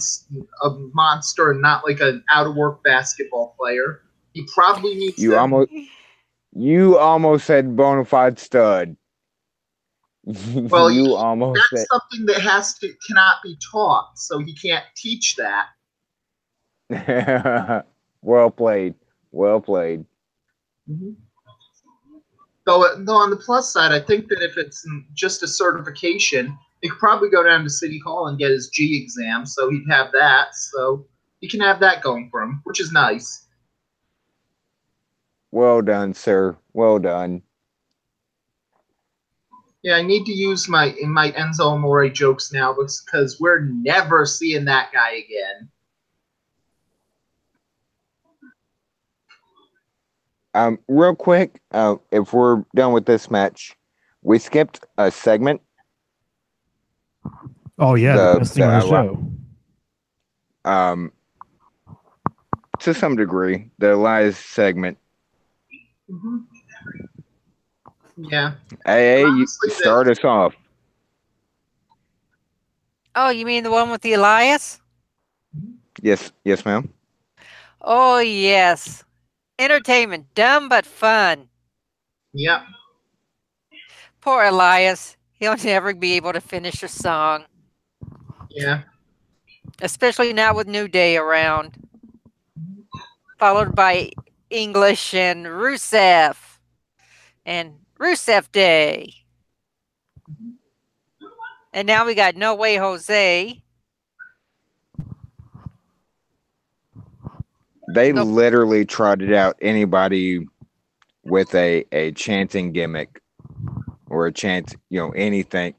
a monster and not like an out of work basketball player. He probably needs You to. almost said bona fide stud. Well, You almost that's said. something that cannot be taught, so he can't teach that. Well played. Well played. Mm-hmm. Though on the plus side, I think that if it's just a certification, he could probably go down to City Hall and get his G exam, so he'd have that. So he can have that going for him, which is nice. Well done, sir. Well done. Yeah, I need to use my Enzo Amore jokes now because we're never seeing that guy again. Real quick, if we're done with this match, we skipped a segment. Oh yeah, the best thing on the show. To some degree, the Elias segment. Mm-hmm. Yeah. Hey, you start us off. Oh, you mean the one with the Elias? Yes, ma'am. Oh, yes. Entertainment, dumb but fun. Yep. Poor Elias. He'll never be able to finish a song. Yeah. Especially now with New Day around. Followed by English and Rusev. And Rusev Day. And now we got No Way Jose. They literally trotted out anybody with a chanting gimmick or a chant, anything.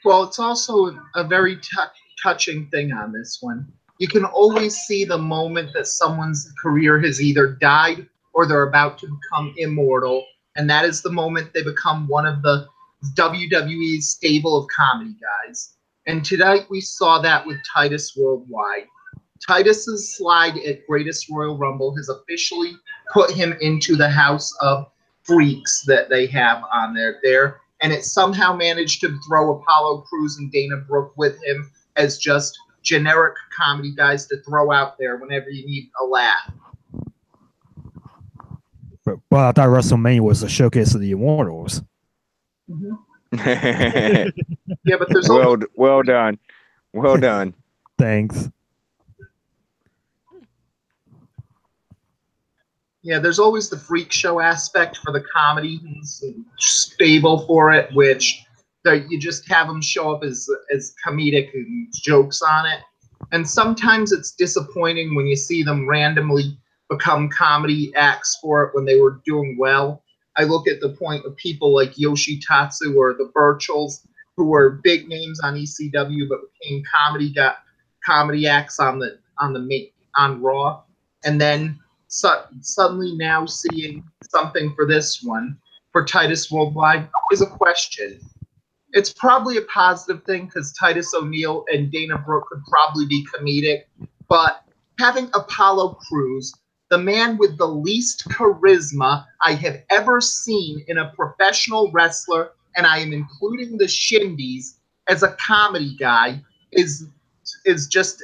Well, it's also a very touching thing on this one. You can always see the moment that someone's career has either died or they're about to become immortal, and that is the moment they become one of the WWE's stable of comedy guys. And tonight we saw that with Titus Worldwide. Titus's slide at Greatest Royal Rumble has officially put him into the house of freaks that they have on there. And it somehow managed to throw Apollo Crews and Dana Brooke with him as just generic comedy guys to throw out there whenever you need a laugh. But I thought WrestleMania was a showcase of the Immortals. Mm-hmm. Yeah, but there's well done. Well done. Thanks. Yeah, there's always the freak show aspect for the comedy stable for it, which you just have them show up as comedic jokes on it. And sometimes it's disappointing when you see them randomly become comedy acts for it when they were doing well. I look at the point of people like Yoshi Tatsu or the Birchells, who were big names on ECW but became comedy acts on Raw, and then suddenly now seeing something for this one for Titus Worldwide is a question. It's probably a positive thing because Titus O'Neil and Dana Brooke could probably be comedic, but having Apollo Crews, the man with the least charisma I have ever seen in a professional wrestler, and I am including the Shindies as a comedy guy, is just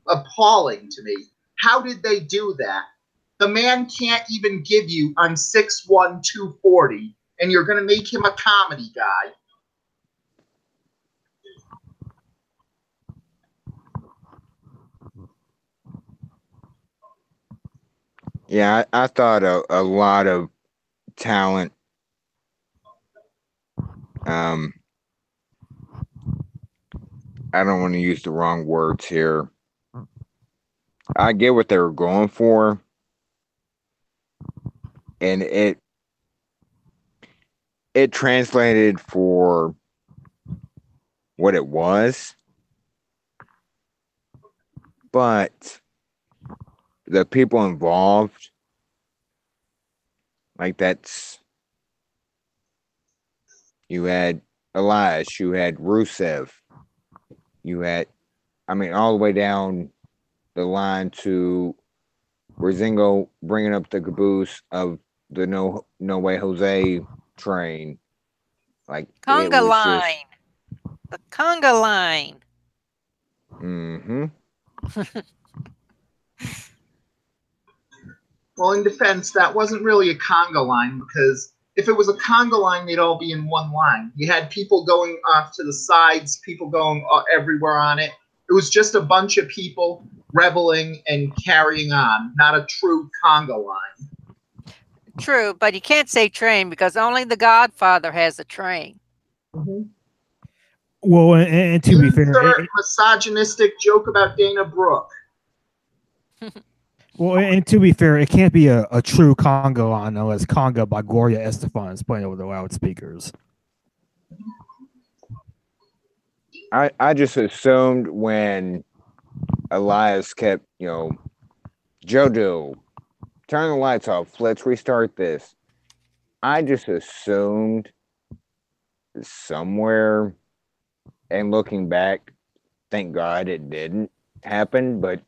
appalling to me. How did they do that? The man can't even give you I'm 6'1", 240, and you're going to make him a comedy guy. Yeah, I thought a lot of talent. I don't want to use the wrong words here. I get what they were going for, and it translated for what it was, but the people involved, like you had Elias, you had Rusev, You had, I mean, all the way down the line to Ringo bringing up the caboose of the No Way Jose train. Like it Conga was just, line. The conga line. mm-hmm. Well, in defense, that wasn't really a conga line because if it was a conga line, they'd all be in one line. You had people going off to the sides, people going everywhere on it. It was just a bunch of people reveling and carrying on, not a true conga line. True, but you can't say train because only the Godfather has a train. Mm-hmm. Well, and to be fair, misogynistic joke about Dana Brooke. Well, and to be fair, it can't be a true conga line unless Conga by Gloria Estefan is playing over the loudspeakers. I just assumed when Elias kept, Jojo, turn the lights off. Let's restart this. I just assumed somewhere, and looking back, thank God it didn't happen, but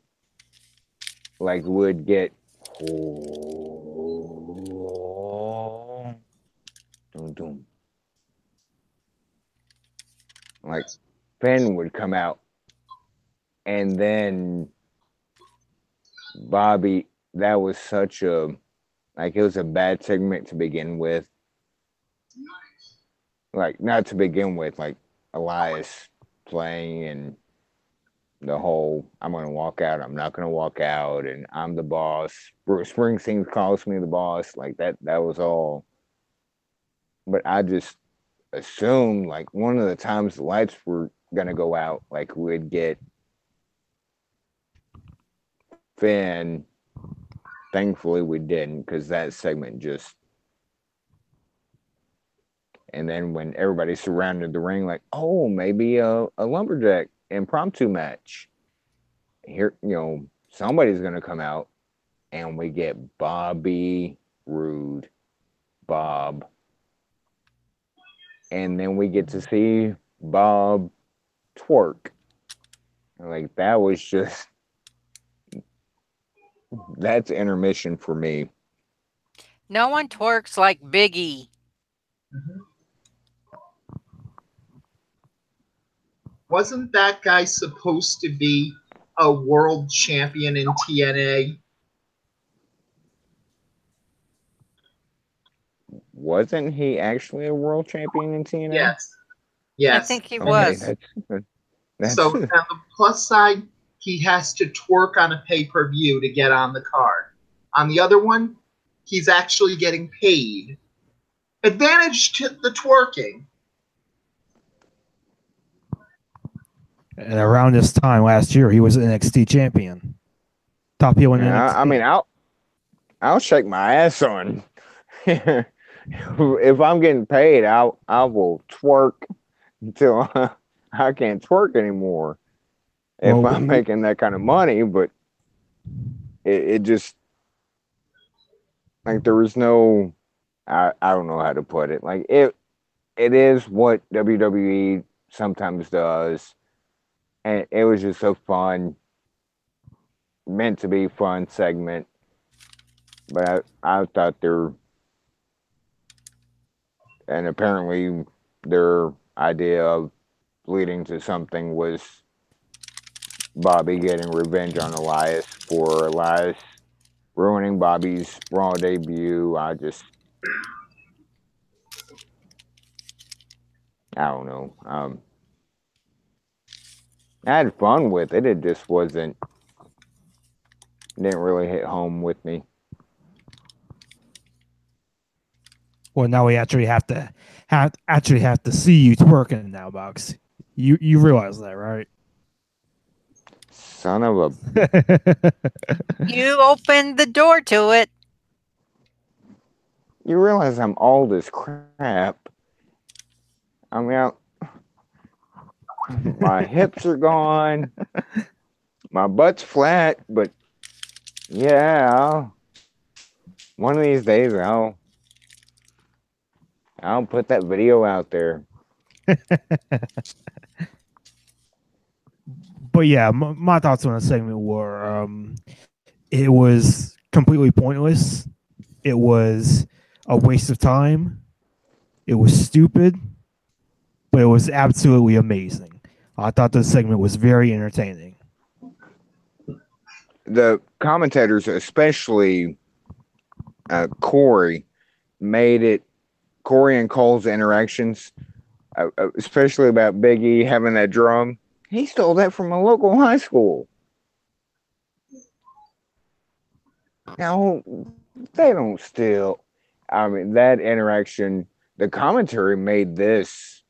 like would get like Finn would come out, and then Bobby, that was such a, like, it was a bad segment to begin with. Like, not to begin with, like Elias playing and the whole I'm going to walk out, I'm not going to walk out, and I'm the boss. Bruce Springsteen calls me the boss. Like, that was all. But I just assumed, like, one of the times the lights were going to go out, like, we'd get Finn. Thankfully, we didn't, because that segment just. And then when everybody surrounded the ring, like, oh, maybe a lumberjack impromptu match. Here, somebody's going to come out, and we get Bobby Roode, Bob. And then we get to see Bob twerk. Like, that was just, that's intermission for me. No one twerks like Biggie. Mm-hmm. Wasn't that guy supposed to be a world champion in TNA? Wasn't he actually a world champion in TNA? Yes. Yes. I think he was. That's so on the plus side, he has to twerk on a pay-per-view to get on the card. On the other one, he's actually getting paid. Advantage to the twerking. And around this time last year, he was an NXT champion. Top heel in NXT. I mean, I'll shake my ass on. If I'm getting paid, I will twerk until I can't twerk anymore. If I'm making that kind of money, but it just, like, there was no, I don't know how to put it. Like, it is what WWE sometimes does. And it was just so fun, meant to be fun segment. But I thought and apparently their idea of leading to something was Bobby getting revenge on Elias for Elias ruining Bobby's Raw debut. I don't know. I had fun with it. It just didn't really hit home with me. Well, now we actually have to see you twerking now, Box. You realize that, right? Son of a. You opened the door to it. You realize I'm all this crap. I mean, my hips are gone. My butt's flat, but yeah, one of these days I'll put that video out there. But yeah, my thoughts on the segment were it was completely pointless. It was a waste of time. It was stupid, but it was absolutely amazing. I thought the segment was very entertaining. The commentators, especially Corey, made it. Corey and Cole's interactions, especially about Big E having that drum. He stole that from a local high school. Now, they don't steal. I mean, that interaction, the commentary made this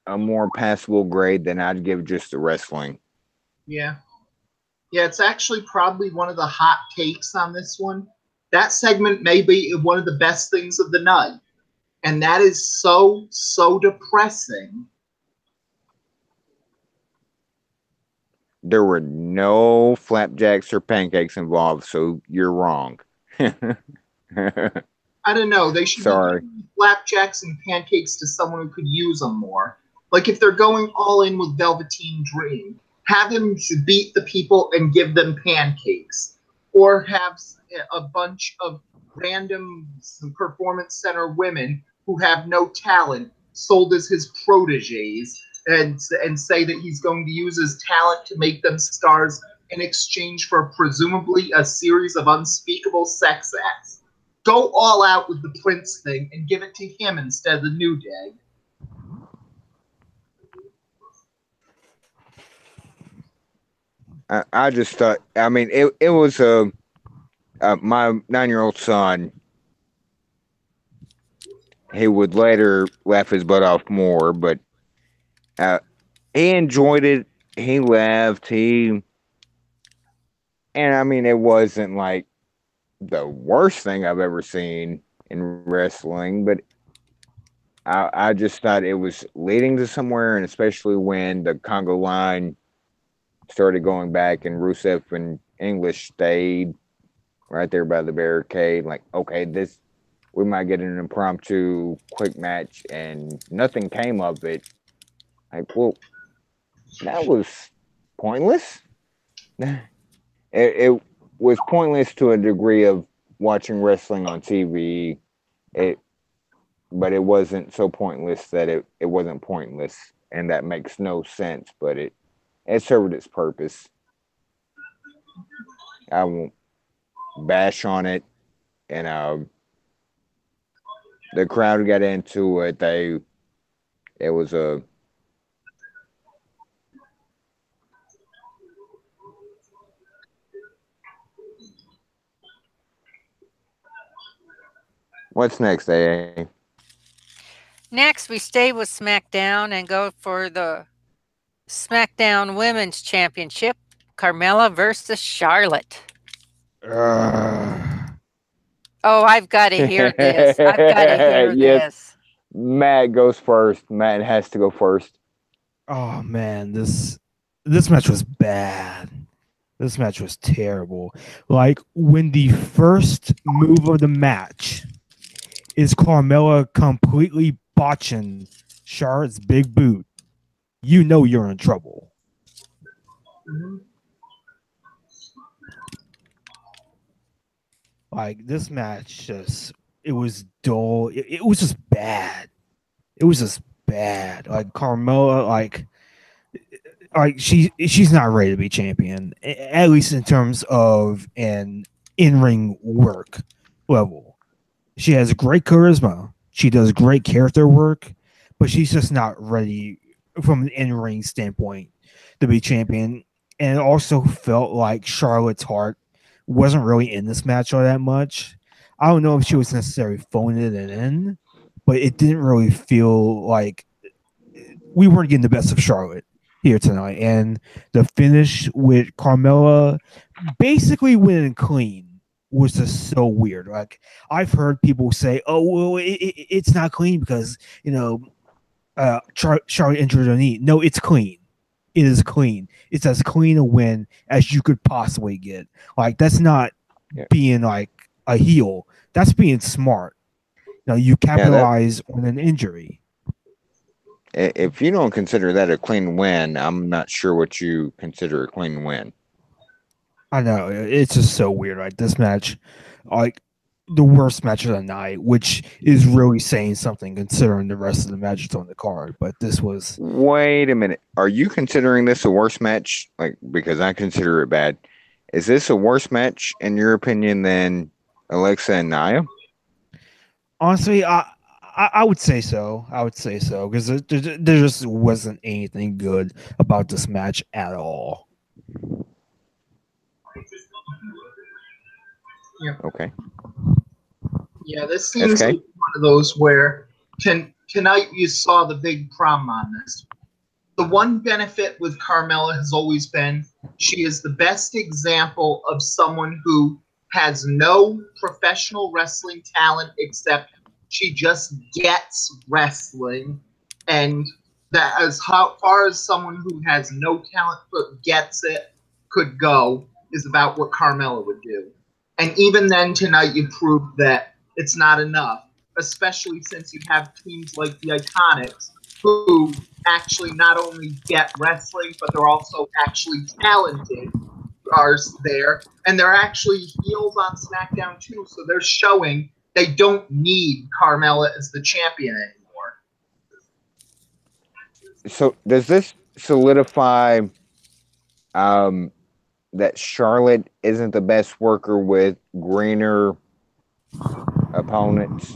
a more passable grade than I'd give just the wrestling. Yeah. Yeah, it's actually probably one of the hot takes on this one. That segment may be one of the best things of the night. And that is so depressing. There were no flapjacks or pancakes involved, so you're wrong. I don't know. They should Sorry. be giving flapjacks and pancakes to someone who could use them more. Like if they're going all in with Velveteen Dream, have him beat the people and give them pancakes, or have a bunch of random performance center women who have no talent sold as his proteges, and say that he's going to use his talent to make them stars in exchange for presumably a series of unspeakable sex acts. Go all out with the Prince thing and give it to him instead of the New Day. I just thought, I mean, it was my 9-year-old son. He would later laugh his butt off more, but he enjoyed it. He laughed. And I mean, it wasn't like the worst thing I've ever seen in wrestling, but I just thought it was leading to somewhere, and especially when the Congo line started going back and Rusev and English stayed right there by the barricade. Like, okay, we might get an impromptu quick match, and nothing came of it. Like, well, that was pointless. It was pointless to a degree of watching wrestling on TV. But it wasn't so pointless that it wasn't pointless, and that makes no sense. But it served its purpose. I won't bash on it, and the crowd got into it. It was a what's next, AA? Next, we stay with SmackDown and go for the SmackDown Women's Championship, Carmella versus Charlotte. Oh, I've got to hear this. I've got to hear this. Matt goes first. Matt has to go first. Oh man, this match was bad. This match was terrible. Like when the first move of the match is Carmella completely botching Charlotte's big boot, you know you're in trouble. Like this match it was dull. It was just bad. It was just bad. Like Carmella, like she's not ready to be champion, at least in terms of an in-ring work level. She has great charisma. She does great character work, but she's just not ready from an in-ring standpoint to be champion. And it also felt like Charlotte's heart wasn't really in this match all that much. I don't know if she was necessarily phoning it in, but it didn't really feel like we weren't getting the best of Charlotte here tonight. And the finish with Carmella basically winning clean was just so weird. Like I've heard people say, "Oh, well, it's not clean because Charlotte injured her knee." No, it's clean. It is clean. It's as clean a win as you could possibly get. Like that's not being like a heel. That's being smart. You capitalize on an injury. If you don't consider that a clean win, I'm not sure what you consider a clean win. I know it's just so weird. Right, this match, like the worst match of the night, which is really saying something considering the rest of the matches on the card. But this was. Wait a minute. Are you considering this a worse match? Like, because I consider it bad. Is this a worse match in your opinion than Alexa and Nia? Honestly, I would say so. I would say so because there just wasn't anything good about this match at all. Yeah. Okay. Yeah, this seems SK? like one of those where tonight you saw the big problem on this. The one benefit with Carmella has always been she is the best example of someone who has no professional wrestling talent except she just gets wrestling. And that as far as someone who has no talent but gets it could go is about what Carmella would do. And even then tonight you proved that it's not enough, especially since you have teams like the Iconics who actually not only get wrestling, but they're also actually talented are there, and they're actually heels on SmackDown too, so they're showing they don't need Carmella as the champion anymore. So does this solidify that Charlotte isn't the best worker with greener opponents?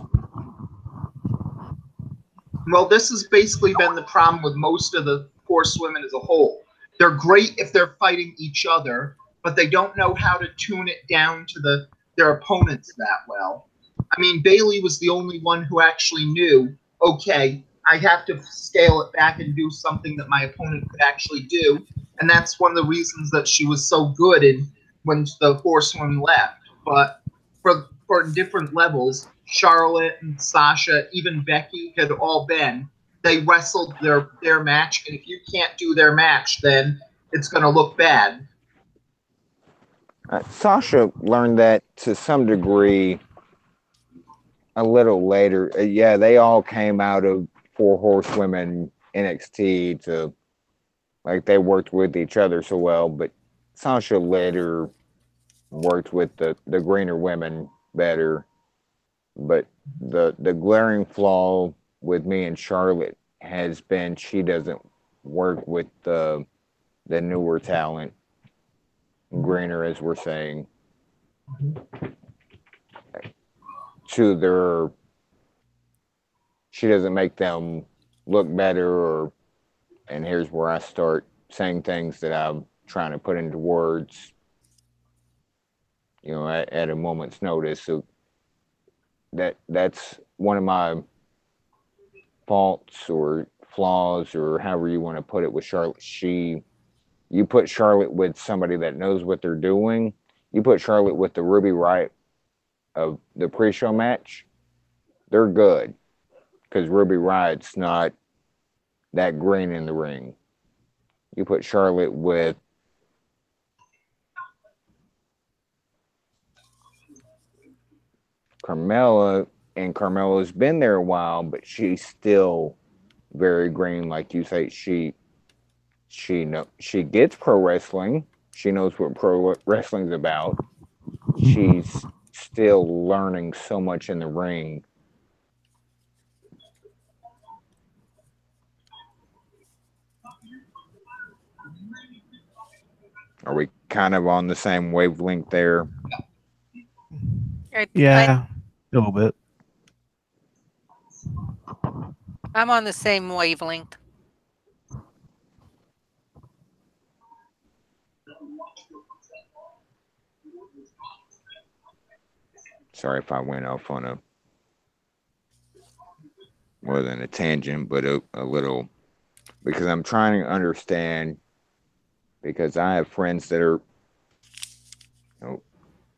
Well, this has basically been the problem with most of the horsewomen as a whole. They're great if they're fighting each other, but they don't know how to tune it down to their opponents that well. I mean, Bayley was the only one who actually knew, okay, I have to scale it back and do something that my opponent could actually do. And that's one of the reasons that she was so good in when the horsewoman left. But for different levels, Charlotte and Sasha, even Becky had all been. They wrestled their match, and if you can't do their match, then it's going to look bad. Sasha learned that to some degree a little later. Yeah, they all came out of Four Horsewomen NXT to like they worked with each other so well, but Sasha later worked with the greener women better. But the glaring flaw with me and Charlotte has been she doesn't work with the newer talent, greener as we're saying, to their. She doesn't make them look better, or and here's where I start saying things that I'm trying to put into words, at a moment's notice. So that's one of my faults or flaws or however you want to put it with Charlotte. You put Charlotte with somebody that knows what they're doing. You put Charlotte with the Ruby Riott of the pre-show match. They're good because Ruby Riott's not that green in the ring. You put Charlotte with Carmella, and Carmella's been there a while, but she's still very green, like you say. She gets pro wrestling. She knows what pro wrestling's about. She's still learning so much in the ring. Are we kind of on the same wavelength there? Yeah, a little bit. I'm on the same wavelength. Sorry if I went off on a more than a tangent, but a little, because I'm trying to understand, because I have friends that are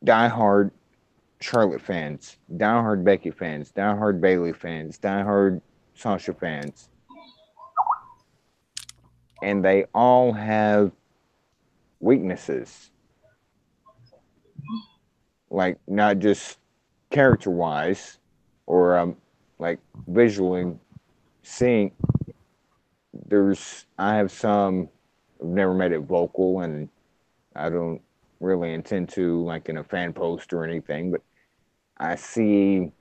diehard Charlotte fans, diehard Becky fans, diehard Bayley fans, diehard Sasha fans, and they all have weaknesses, like not just character wise or like visually seeing I have some. I've never made it vocal, and I don't really intend to, like in a fan post or anything. But I see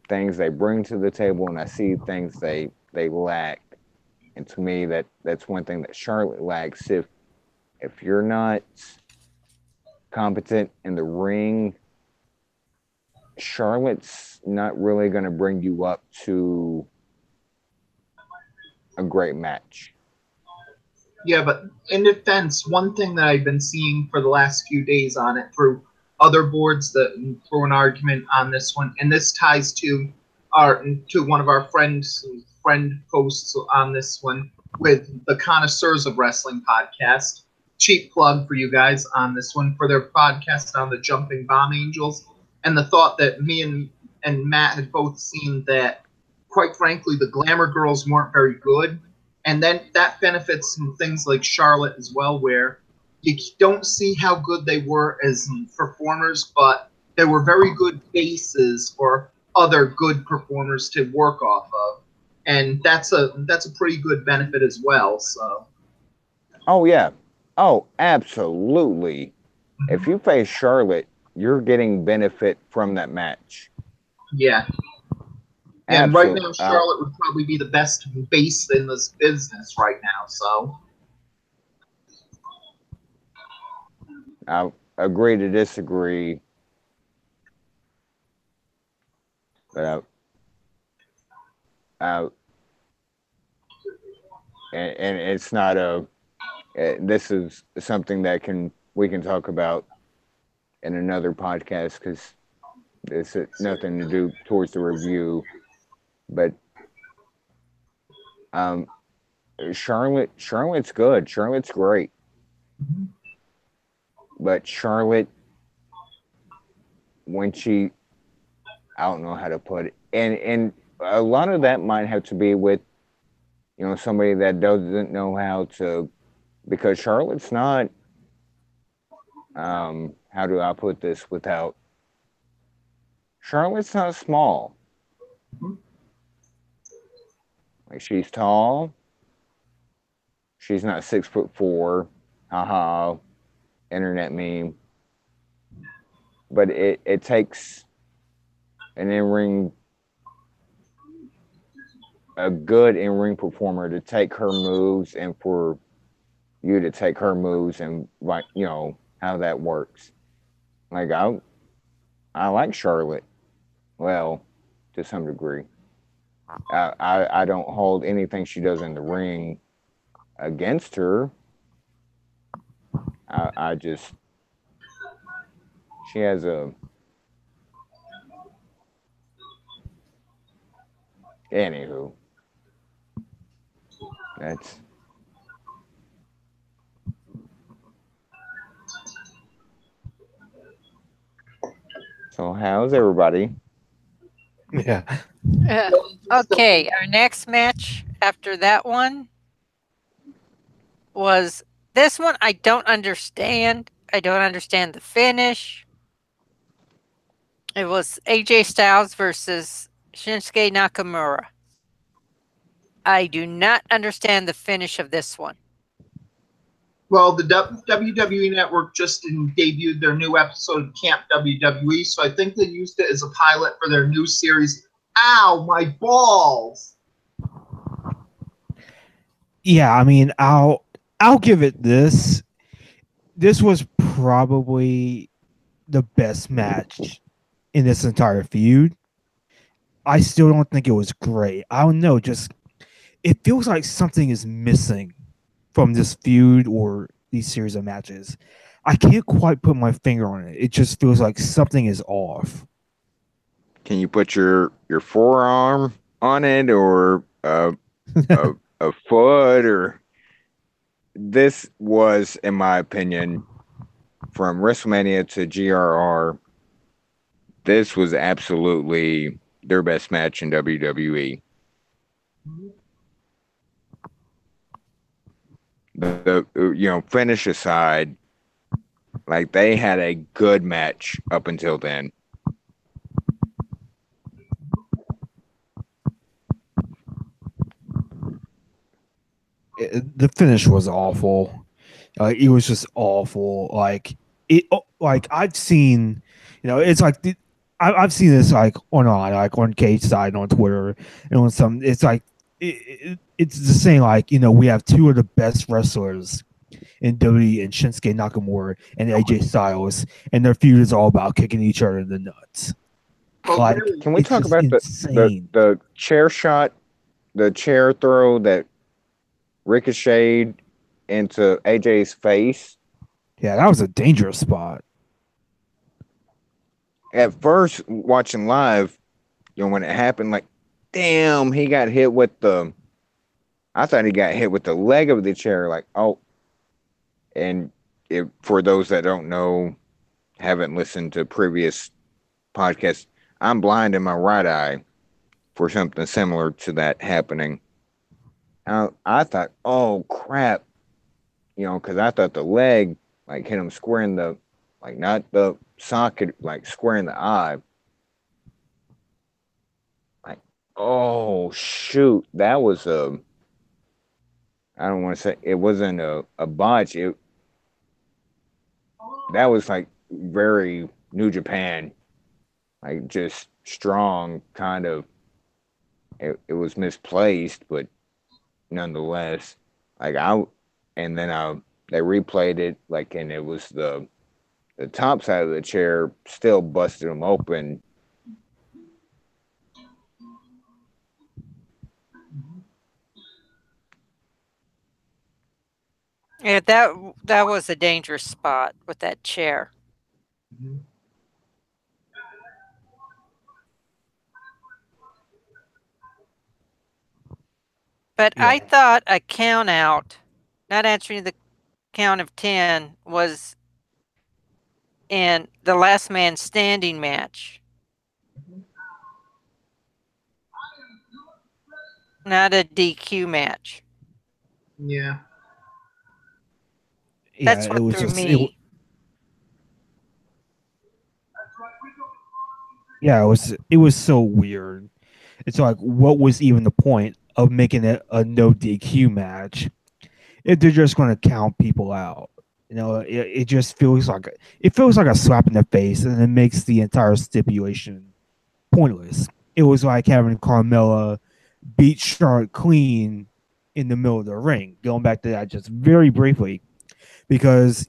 things they bring to the table, and I see things they lack. And to me, that's one thing that Charlotte lacks. If you're not competent in the ring, Charlotte's not really going to bring you up to a great match. Yeah, but in defense, one thing that I've been seeing for the last few days on it through other boards that throw an argument on this one, and this ties to one of our friend posts on this one with the Connoisseurs of Wrestling podcast. Cheap plug for you guys on this one for their podcast on the Jumping Bomb Angels, and the thought that me and Matt had both seen that, quite frankly, the Glamour Girls weren't very good. And then that benefits some things like Charlotte as well, where you don't see how good they were as performers, but they were very good bases for other good performers to work off of, and that's a pretty good benefit as well. So. Oh yeah, oh absolutely. Mm-hmm. If you face Charlotte, you're getting benefit from that match. Yeah. And right now, Charlotte would probably be the best base in this business right now. So, I agree to disagree, but and it's not a. This is something that we can talk about in another podcast because it's nothing to do towards the review. But Charlotte's good. Charlotte's great. Mm-hmm. But Charlotte, when I don't know how to put it, and a lot of that might have to be with, somebody that doesn't know how to, because Charlotte's not, how do I put this Charlotte's not small. Mm-hmm. Like, she's tall. She's not 6'4". Haha. Internet meme. But it takes an a good in-ring performer to take her moves, and for you to take her moves, and like, how that works. Like, I like Charlotte. Well, to some degree. I don't hold anything she does in the ring against her. I just, she has anywho, that's, so how's everybody? Yeah. Okay, our next match after that one was this one. I don't understand. I don't understand the finish. It was AJ Styles versus Shinsuke Nakamura. I do not understand the finish of this one. Well, the WWE Network just debuted their new episode of Camp WWE, so I think they used it as a pilot for their new series. Ow, my balls! Yeah, I mean, I'll give it this. This was probably the best match in this entire feud. I still don't think it was great. I don't know, just it feels like something is missing from this feud or these series of matches. I can't quite put my finger on it. It just feels like something is off. Can you put your forearm on it, or a foot, or this was, in my opinion, from WrestleMania to GRR, this was absolutely their best match in WWE. The finish aside, like, they had a good match up until then. the finish was awful. It was just awful. Like I've seen, it's like I've seen this like on Cage Side on Twitter and on some. It's like it's the same. Like we have two of the best wrestlers in WWE and Shinsuke Nakamura and AJ Styles, and their feud is all about kicking each other in the nuts. Well, Like really, Can we it's talk just about insane. the chair shot, the chair throw that ricocheted into AJ's face? Yeah, that was a dangerous spot. At first, watching live, when it happened, like, damn, he got hit with the. I thought he got hit with the leg of the chair, like, oh. And for those that don't know, haven't listened to previous podcasts, I'm blind in my right eye for something similar to that happening. I thought, oh crap, because I thought the leg like hit him square in the, like not the socket, like square in the eye. Like, oh shoot, that was a. I don't want to say it wasn't a botch. That was like very New Japan, like just strong kind of. It was misplaced, but nonetheless, like and then they replayed it, like, and it was the top side of the chair still busted him open. Yeah, that was a dangerous spot with that chair. Mhm. But I Yeah, thought a count out, not answering the count of 10, was in the last man standing match, not a DQ match. Yeah. yeah, That's it what was threw just me. yeah, it was so weird. It's like, what was even the point of making it a no DQ match if they're just going to count people out? It just feels like a slap in the face, and it makes the entire stipulation pointless. It was like having Carmella beat Charlotte clean in the middle of the ring. Going back to that just very briefly, because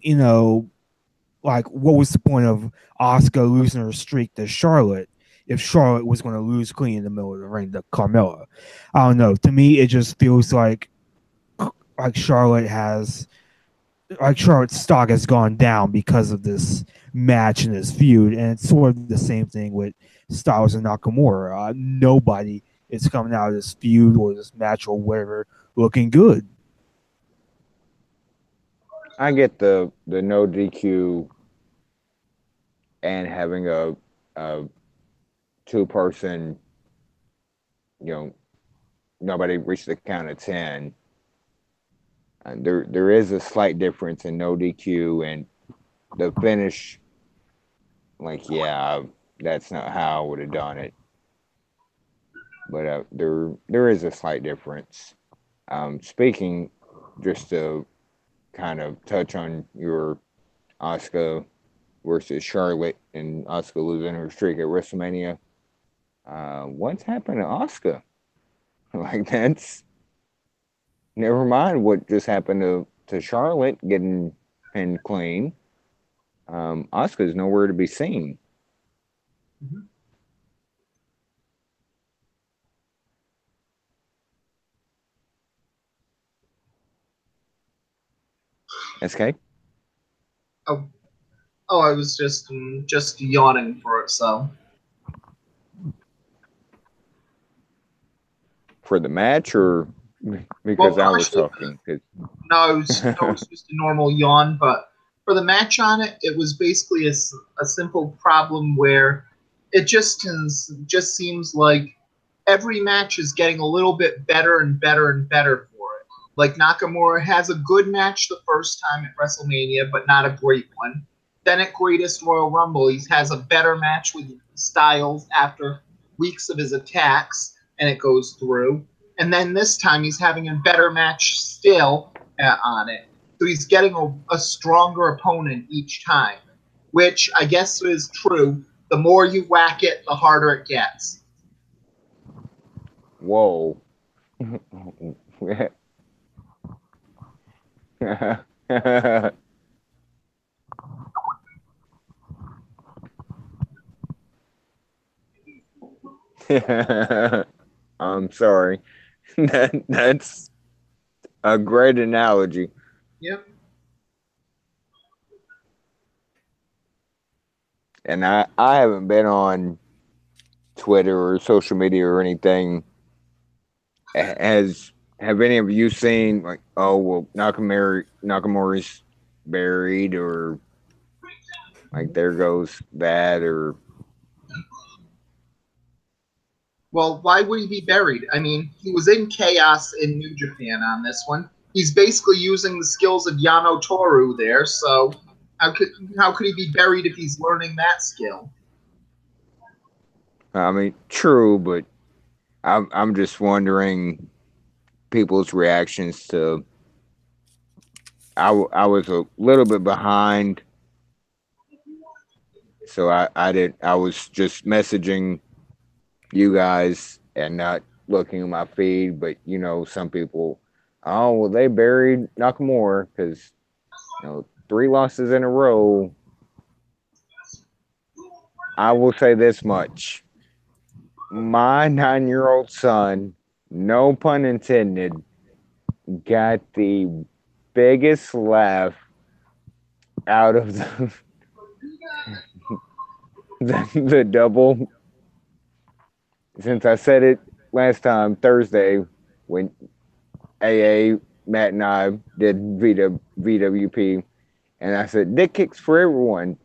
like, what was the point of Asuka losing her streak to Charlotte if Charlotte was going to lose clean in the middle of the ring to Carmella? I don't know. To me, it just feels like Charlotte's stock has gone down because of this match and this feud, and it's sort of the same thing with Styles and Nakamura. Nobody is coming out of this feud or this match or whatever looking good. I get the no DQ and having a 2-person, you know, nobody reached the count of 10. There is a slight difference in no DQ and the finish. Like, yeah, that's not how I would have done it. But there is a slight difference. Speaking, just to kind of touch on your Asuka versus Charlotte and Asuka losing her streak at WrestleMania. What's happened to Asuka? Like, that's, never mind what just happened to Charlotte getting pinned clean. Asuka's nowhere to be seen. Mhm. SK? Oh, I was just yawning for it. So For the match, or because well, I was actually, talking? 'Cause no, it was just a normal yawn. But for the match on it, it was basically a simple problem where it just seems like every match is getting a little bit better and better and better for it. Like Nakamura has a good match the first time at WrestleMania, but not a great one. Then at Greatest Royal Rumble, he has a better match with Styles after weeks of his attacks, and it goes through. and then this time he's having a better match still on it. So he's getting a stronger opponent each time, which I guess is true. The more you whack it, the harder it gets. Whoa. I'm sorry. That's a great analogy. Yep. And I haven't been on Twitter or social media or anything. Have any of you seen like, oh well, Nakamura's buried, or like there goes that, or Well, why would he be buried? I mean, he was in Chaos in New Japan on this one. He's basically using the skills of Yano Toru there, so how could he be buried if he's learning that skill? I mean, true, but I'm just wondering people's reactions to. I was a little bit behind, so I was just messaging you guys and not looking at my feed. But you know, some people, oh well, they buried Nakamura because you know 3 losses in a row. I will say this much: my 9-year-old son, no pun intended, got the biggest laugh out of the double. Since I said it last time Thursday when AA Matt and I did VWP, and I said dick kicks for everyone.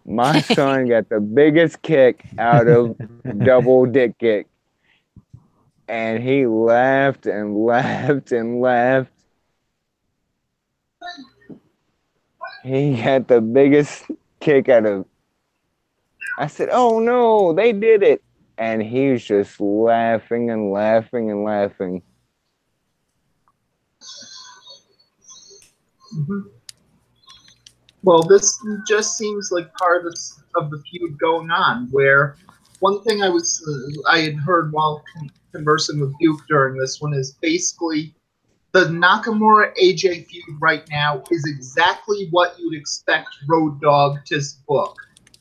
My son got the biggest kick out of double dick kick, and he laughed and laughed and laughed. He got the biggest kick out of. I said, "Oh no, they did it!" And he was just laughing and laughing and laughing. Mm-hmm. Well, this just seems like part of the feud going on. Where one thing I had heard while conversing with Duke during this one is basically the Nakamura AJ feud right now is exactly what you'd expect Road Dogg to book.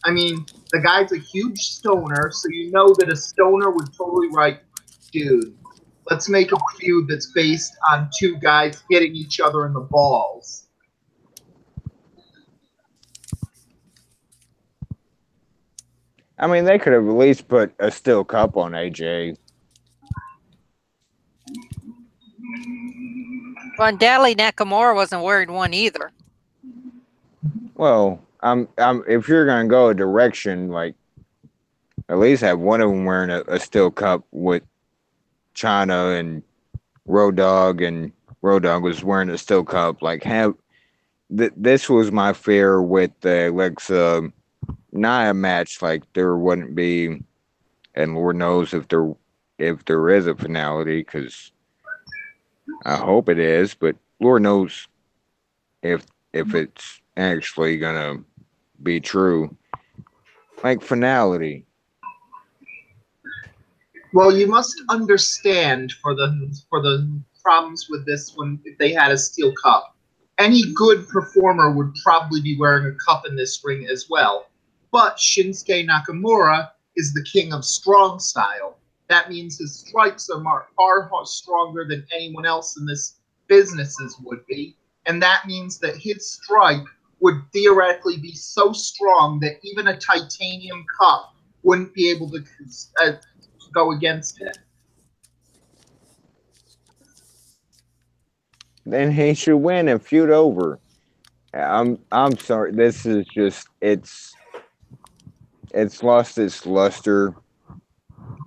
I mean, the guy's a huge stoner, so you know that a stoner would totally write, dude, let's make a feud that's based on two guys hitting each other in the balls. I mean, they could have at least put a steel cup on AJ. Rondali Nakamura wasn't wearing one either. Well, if you're gonna go a direction, like at least have one of them wearing a steel cup with China and Road Dogg, and Road Dogg was wearing a steel cup. Like have this was my fear with the Alexa Nia match. Like there wouldn't be, and Lord knows if there is a finality, because I hope it is, but Lord knows if it's actually gonna be true. Like finality. Well, you must understand for the problems with this one, if they had a steel cup, any good performer would probably be wearing a cup in this ring as well. But Shinsuke Nakamura is the king of strong style. That means his strikes are far stronger than anyone else in this businesses would be, and that means that his strike would theoretically be so strong that even a titanium cup wouldn't be able to go against it. Then he should win and feud over. I'm sorry. This is just it's lost its luster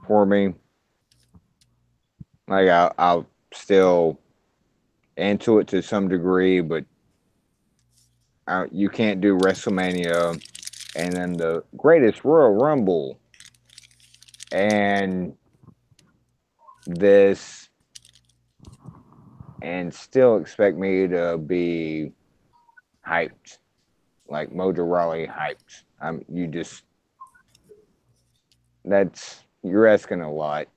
for me. Like I'll still into it to some degree, but you can't do WrestleMania and then the greatest Royal Rumble and this and still expect me to be hyped, like Mojo Rawley hyped. You just you're asking a lot.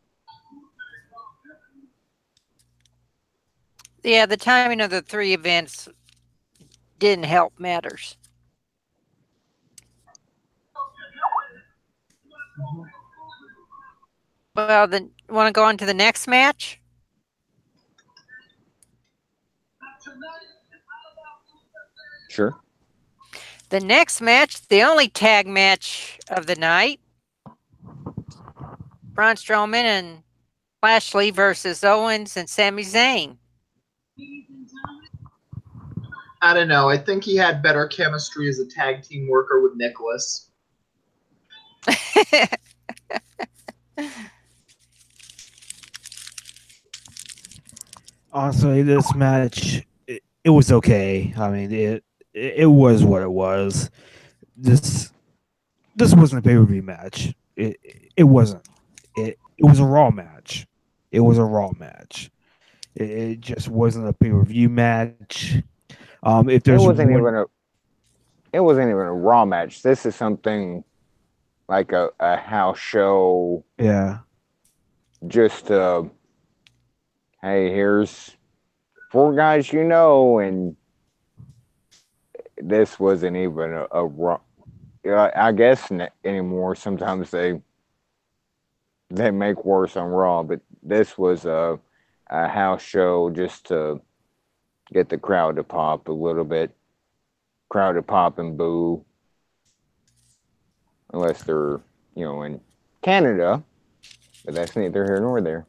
Yeah, the timing of the three events didn't help matters. Well, then, want to go on to the next match? Sure. The next match, the only tag match of the night, Braun Strowman and Lashley versus Owens and Sami Zayn. I don't know. I think he had better chemistry as a tag team worker with Nicholas. Honestly, this match it was okay. I mean, it was what it was. This this wasn't a pay per view match. It wasn't. It was a Raw match. It was a Raw match. It just wasn't a pay per view match. If It there's wasn't one, even a it wasn't even a Raw match. This is something like a house show. yeah, Just hey, here's four guys you know, and this wasn't even a Raw. I guess anymore. Sometimes they make worse on Raw, but this was a house show just to get the crowd to pop a little bit. Crowd to pop and boo, unless they're in Canada, but that's neither here nor there.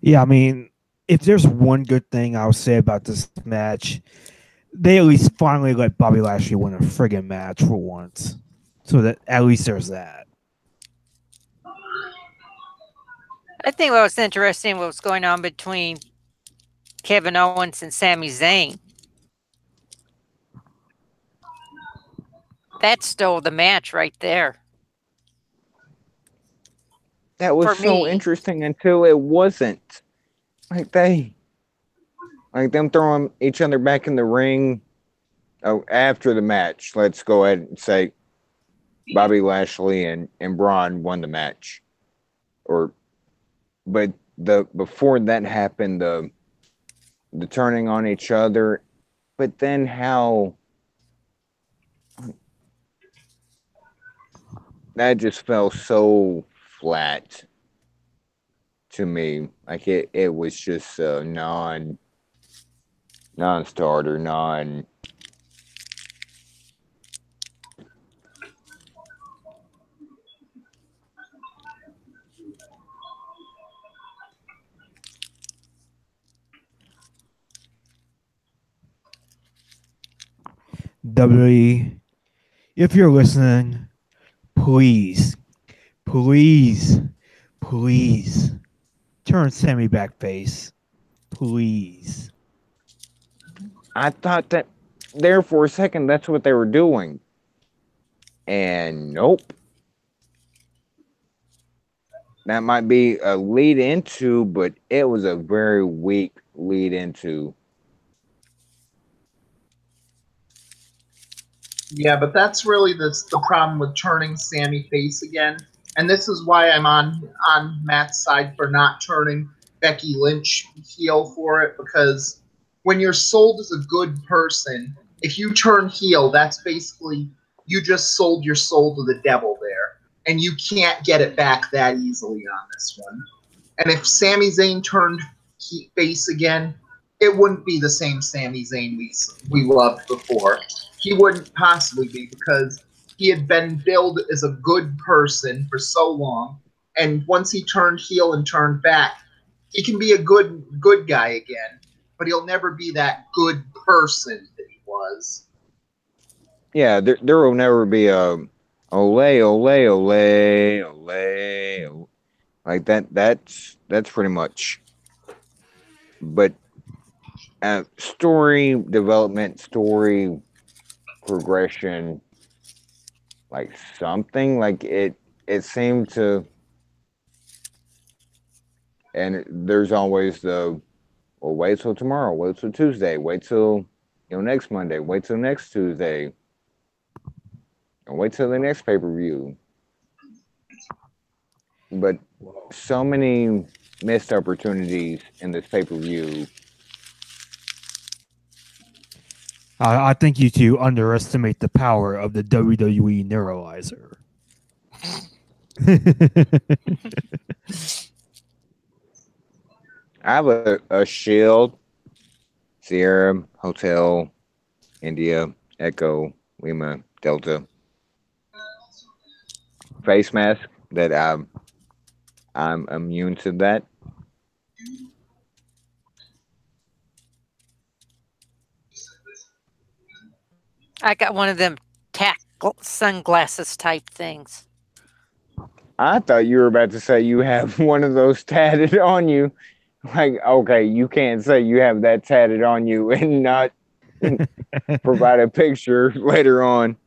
yeah. I mean, if there's one good thing I'll say about this match, they at least finally let Bobby Lashley win a friggin' match for once. So that at least there's that. I think what was interesting what was going on between Kevin Owens and Sami Zayn. That stole the match right there. That was For so me. interesting until it wasn't. Like them throwing each other back in the ring. Oh, after the match, let's go ahead and say Bobby Lashley and Braun won the match. But the before that happened, the turning on each other, but then how that just fell so flat to me. Like it was just non-starter, non. WWE, if you're listening, please, please, please turn Sammy back face. Please. I thought that there for a second that's what they were doing, and nope. That might be a lead into, but it was a very weak lead into. Yeah, but that's really the problem with turning Sammy face again. And this is why I'm on Matt's side for not turning Becky Lynch heel for it, because when you're sold as a good person, if you turn heel, that's basically you just sold your soul to the devil there. And you can't get it back that easily on this one. And if Sami Zayn turned face again, it wouldn't be the same Sami Zayn we loved before. He wouldn't possibly be, because he had been billed as a good person for so long, and once he turned heel and turned back, he can be a good guy again, but he'll never be that good person that he was. Yeah, there will never be a ole ole ole ole like that. That's pretty much. But story development, story progression, like something like it seemed to. And there's always Well, wait till tomorrow. Wait till Tuesday. Wait till next Monday. Wait till next Tuesday. And wait till the next pay per view. But so many missed opportunities in this pay per view. I think you two underestimate the power of the WWE neuralizer. I have a Shield, Sierra, Hotel, India, Echo, Lima, Delta face mask that I'm immune to that. I got one of them tack sunglasses type things. I thought you were about to say you have one of those tatted on you. Like, okay, you can't say you have that tatted on you and not provide a picture later on.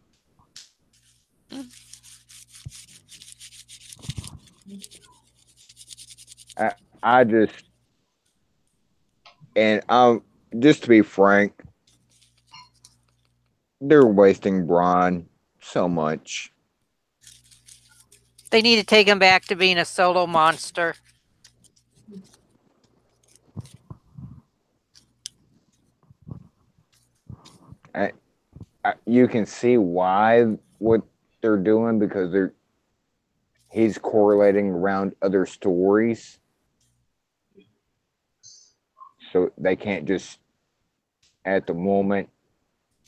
I just, and just to be frank, they're wasting Braun so much. They need to take him back to being a solo monster. You can see why what they're doing because he's correlating around other stories, so they can't just at the moment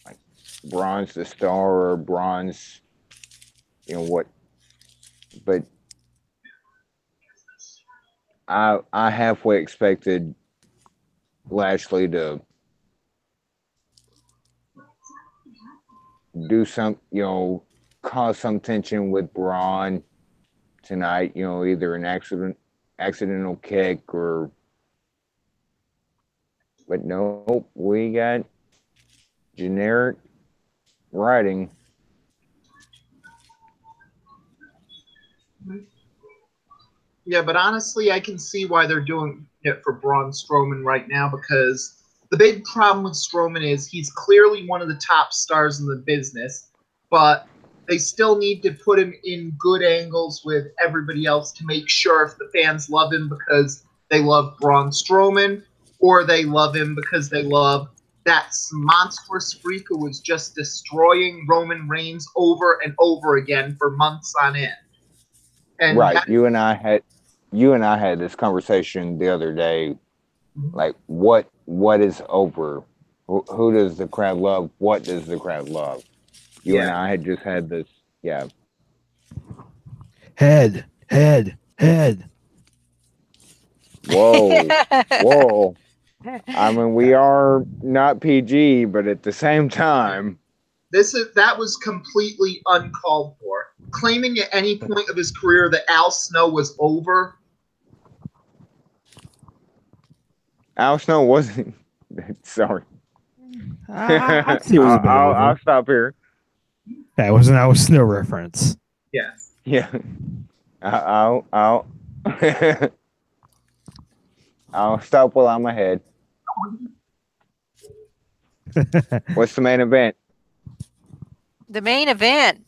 like Braun's the star or Braun's what, but I halfway expected Lashley to do some, cause some tension with Braun tonight, either an accidental kick but nope, we got generic writing. Yeah, but honestly, I can see why they're doing it for Braun Strowman right now because the big problem with Strowman is he's clearly one of the top stars in the business, but they still need to put him in good angles with everybody else to make sure if the fans love him because they love Braun Strowman or they love him because they love that monstrous freak who was just destroying Roman Reigns over and over again for months on end. And right, you and I had this conversation the other day. Like, what is over? Who does the crowd love? What does the crowd love? You and I had just had this. Yeah. Head. Whoa, whoa. I mean, we are not PG, but at the same time, that was completely uncalled for. Claiming at any point of his career that Al Snow was over. Al Snow wasn't. Sorry. I'd say it was a bit over. I'll stop here. That was an Al Snow reference. Yes. Yeah. I'll I'll stop while I'm ahead. What's the main event? The main event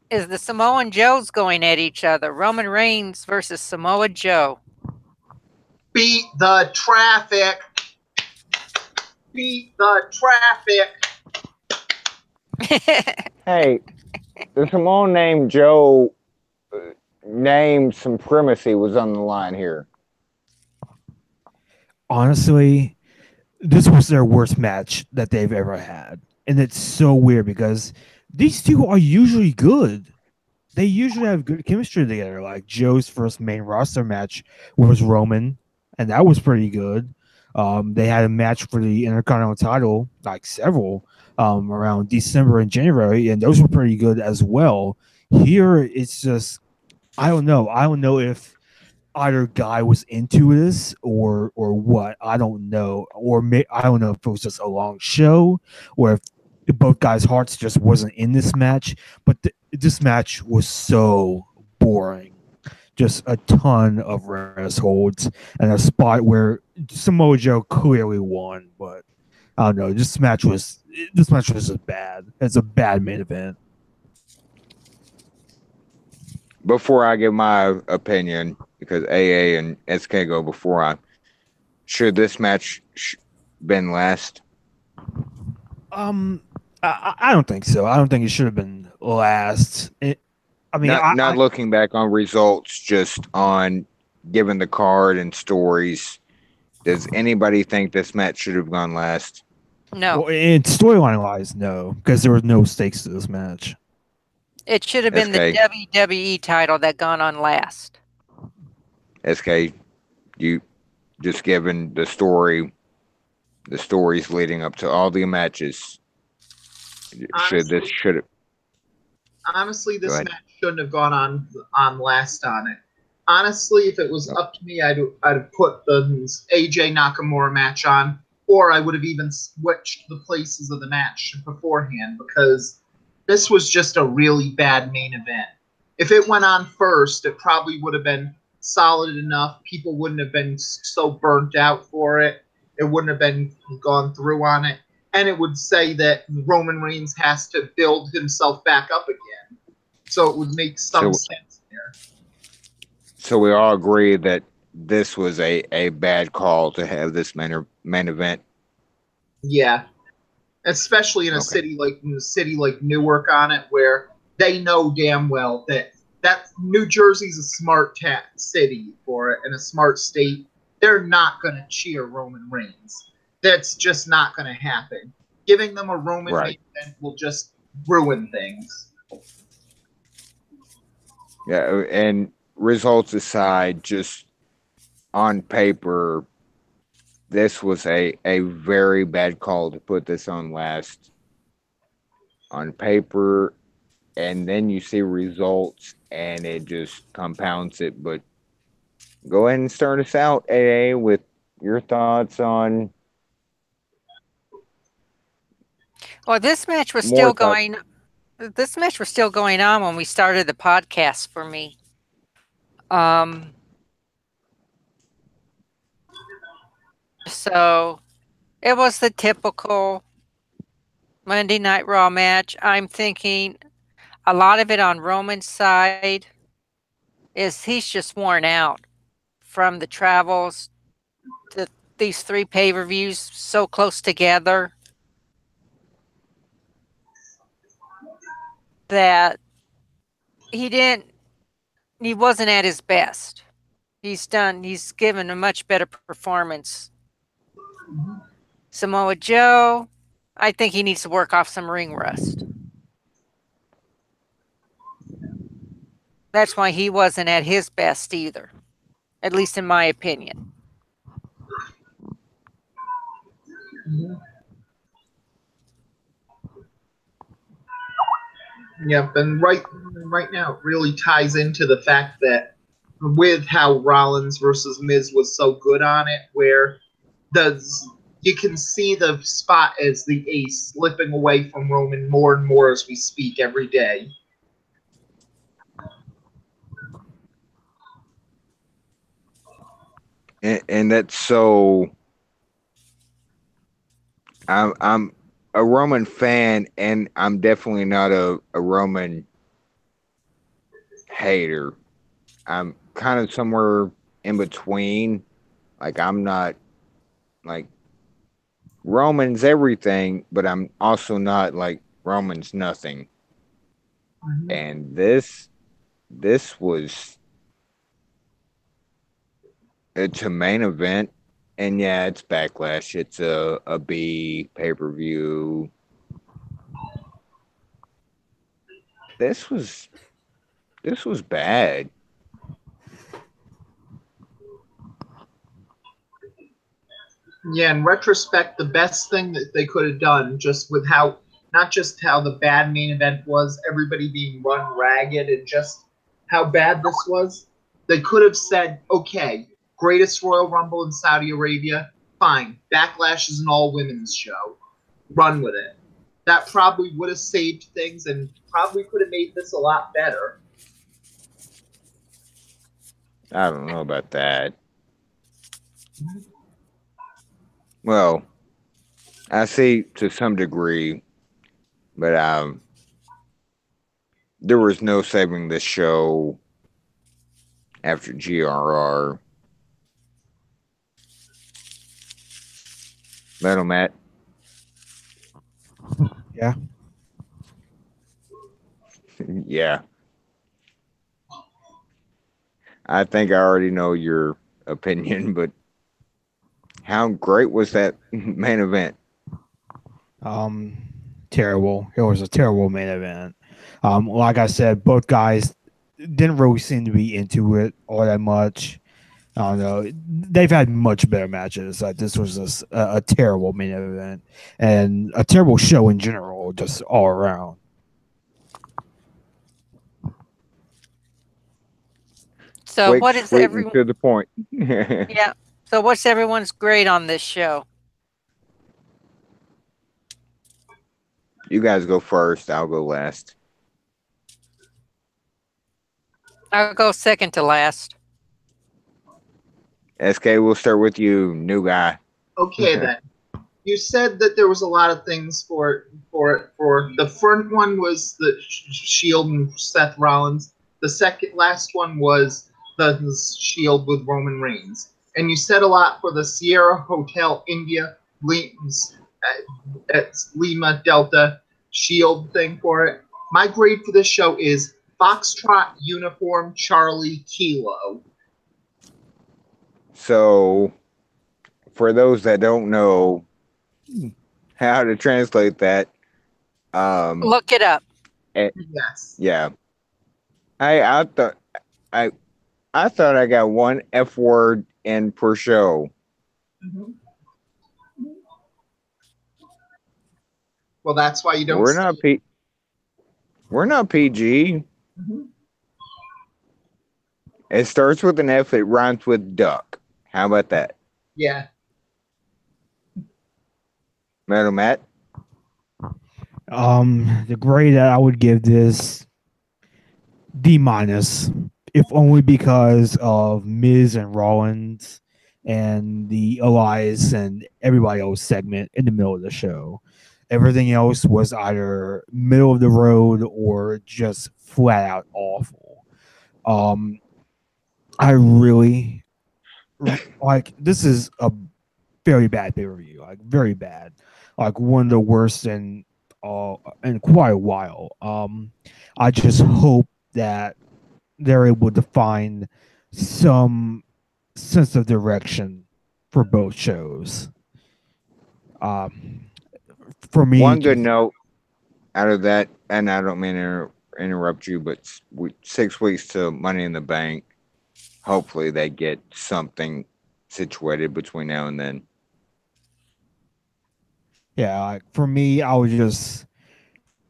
is the Samoan Joes going at each other. Roman Reigns versus Samoa Joe. Beat the traffic. Beat the traffic. Hey, the Samoan named Joe name supremacy was on the line here. Honestly, this was their worst match that they've ever had. And it's so weird because these two are usually good. They usually have good chemistry together. Like Joe's first main roster match was Roman, and that was pretty good. They had a match for the Intercontinental title, like several, around December and January, and those were pretty good as well. Here, it's just, I don't know. I don't know if either guy was into this or what. I don't know. I don't know if it was just a long show or if both guys' hearts just wasn't in this match. But this match was so boring just a ton of rest holds and a spot where Samoa Joe clearly won. But I don't know. This match was just bad. It's a bad main event. Before I give my opinion, because AA and SK go before should this match been last? I don't think so. I don't think it should have been last. Not looking back on results, just on given the card and stories. Does anybody think this match should have gone last? No. Well, in storyline wise, no, because there was no stakes to this match. It should have been the WWE title that gone on last. SK, you just given the stories leading up to all the matches. Honestly, this match shouldn't have gone on last on it. Honestly, if it was up to me, I'd have put the AJ Nakamura match on, or I would have even switched the places of the match beforehand, because this was just a really bad main event. If it went on first, it probably would have been solid enough. People wouldn't have been so burnt out for it. It wouldn't have been gone through on it. And it would say that Roman Reigns has to build himself back up again. So it would make some sense there. So we all agree that this was a bad call to have this main event. Yeah. Especially in a city like Newark on it, where they know damn well that New Jersey's a smart city for it and a smart state. They're not going to cheer Roman Reigns. That's just not going to happen. Giving them a Roman main event will just ruin things. Yeah, and results aside, just on paper, this was a very bad call to put this on last on paper, and then you see results and it just compounds it. But go ahead and start us out, AA, with your thoughts on. Well, this match was still going. This match was still going on when we started the podcast for me. So it was the typical Monday Night Raw match. I'm thinking a lot of it on Roman's side is he's just worn out from the travels to these 3 pay-per-views so close together that he wasn't at his best. He's given a much better performance. Samoa Joe, I think he needs to work off some ring rust. That's why he wasn't at his best either, at least in my opinion. Yep, and right now it really ties into the fact that with how Rollins versus Miz was so good on it, where you can see the spot as the ace slipping away from Roman more and more as we speak every day. And that's so. I'm a Roman fan, and I'm definitely not a Roman hater. I'm kind of somewhere in between. Like, I'm not like Roman's everything, but I'm also not like Roman's nothing. Mm-hmm. And this was it's a main event, and yeah, it's BackLash. It's a B pay-per-view. This was bad. Yeah, in retrospect, the best thing that they could have done, just with not just how the bad main event was, everybody being run ragged, and just how bad this was, they could have said, okay, greatest Royal Rumble in Saudi Arabia, fine. BackLash is an all-women's show. Run with it. That probably would have saved things and probably could have made this a lot better. I don't know about that. Well, I see to some degree, but there was no saving this show after GRR. Metal Matt. Yeah. Yeah, I think I already know your opinion, but how great was that main event? Um, Terrible. It was a terrible main event. Like I said, both guys didn't really seem to be into it all that much. I don't know. They've had much better matches. Like this was just a terrible main event and a terrible show in general, just all around. So Quick, what is sweet, and everyone? to the point. Yeah. So what's everyone's grade on this show? You guys go first. I'll go last. I'll go second to last. SK, we'll start with you, new guy. Okay then. You said that there was a lot of things for the front one was the Shield and Seth Rollins. The second last one was the Shield with Roman Reigns. And you said a lot for the Sierra Hotel India at Lima Delta Shield thing for it. My grade for this show is Foxtrot Uniform Charlie Kilo. So, for those that don't know how to translate that, Look it up. Yes. yeah, I thought I I thought I got one F word in per show. Mm-hmm. Well, that's why you don't. We're not we're not PG. Mm-hmm. It starts with an F. It rhymes with duck. How about that, Yeah. Metal Matt? The grade that I would give this D minus, if only because of Miz and Rollins and the Elias and everybody else segment in the middle of the show. Everything else was either middle of the road or just flat out awful. Um, I really like this is a very bad pay per view, like very bad, like one of the worst in quite a while. I just hope that they're able to find some sense of direction for both shows. Um, for me, One good just, note out of that, and I don't mean to interrupt you, but 6 weeks to Money in the Bank. Hopefully, they get something situated between now and then. yeah, like for me, I just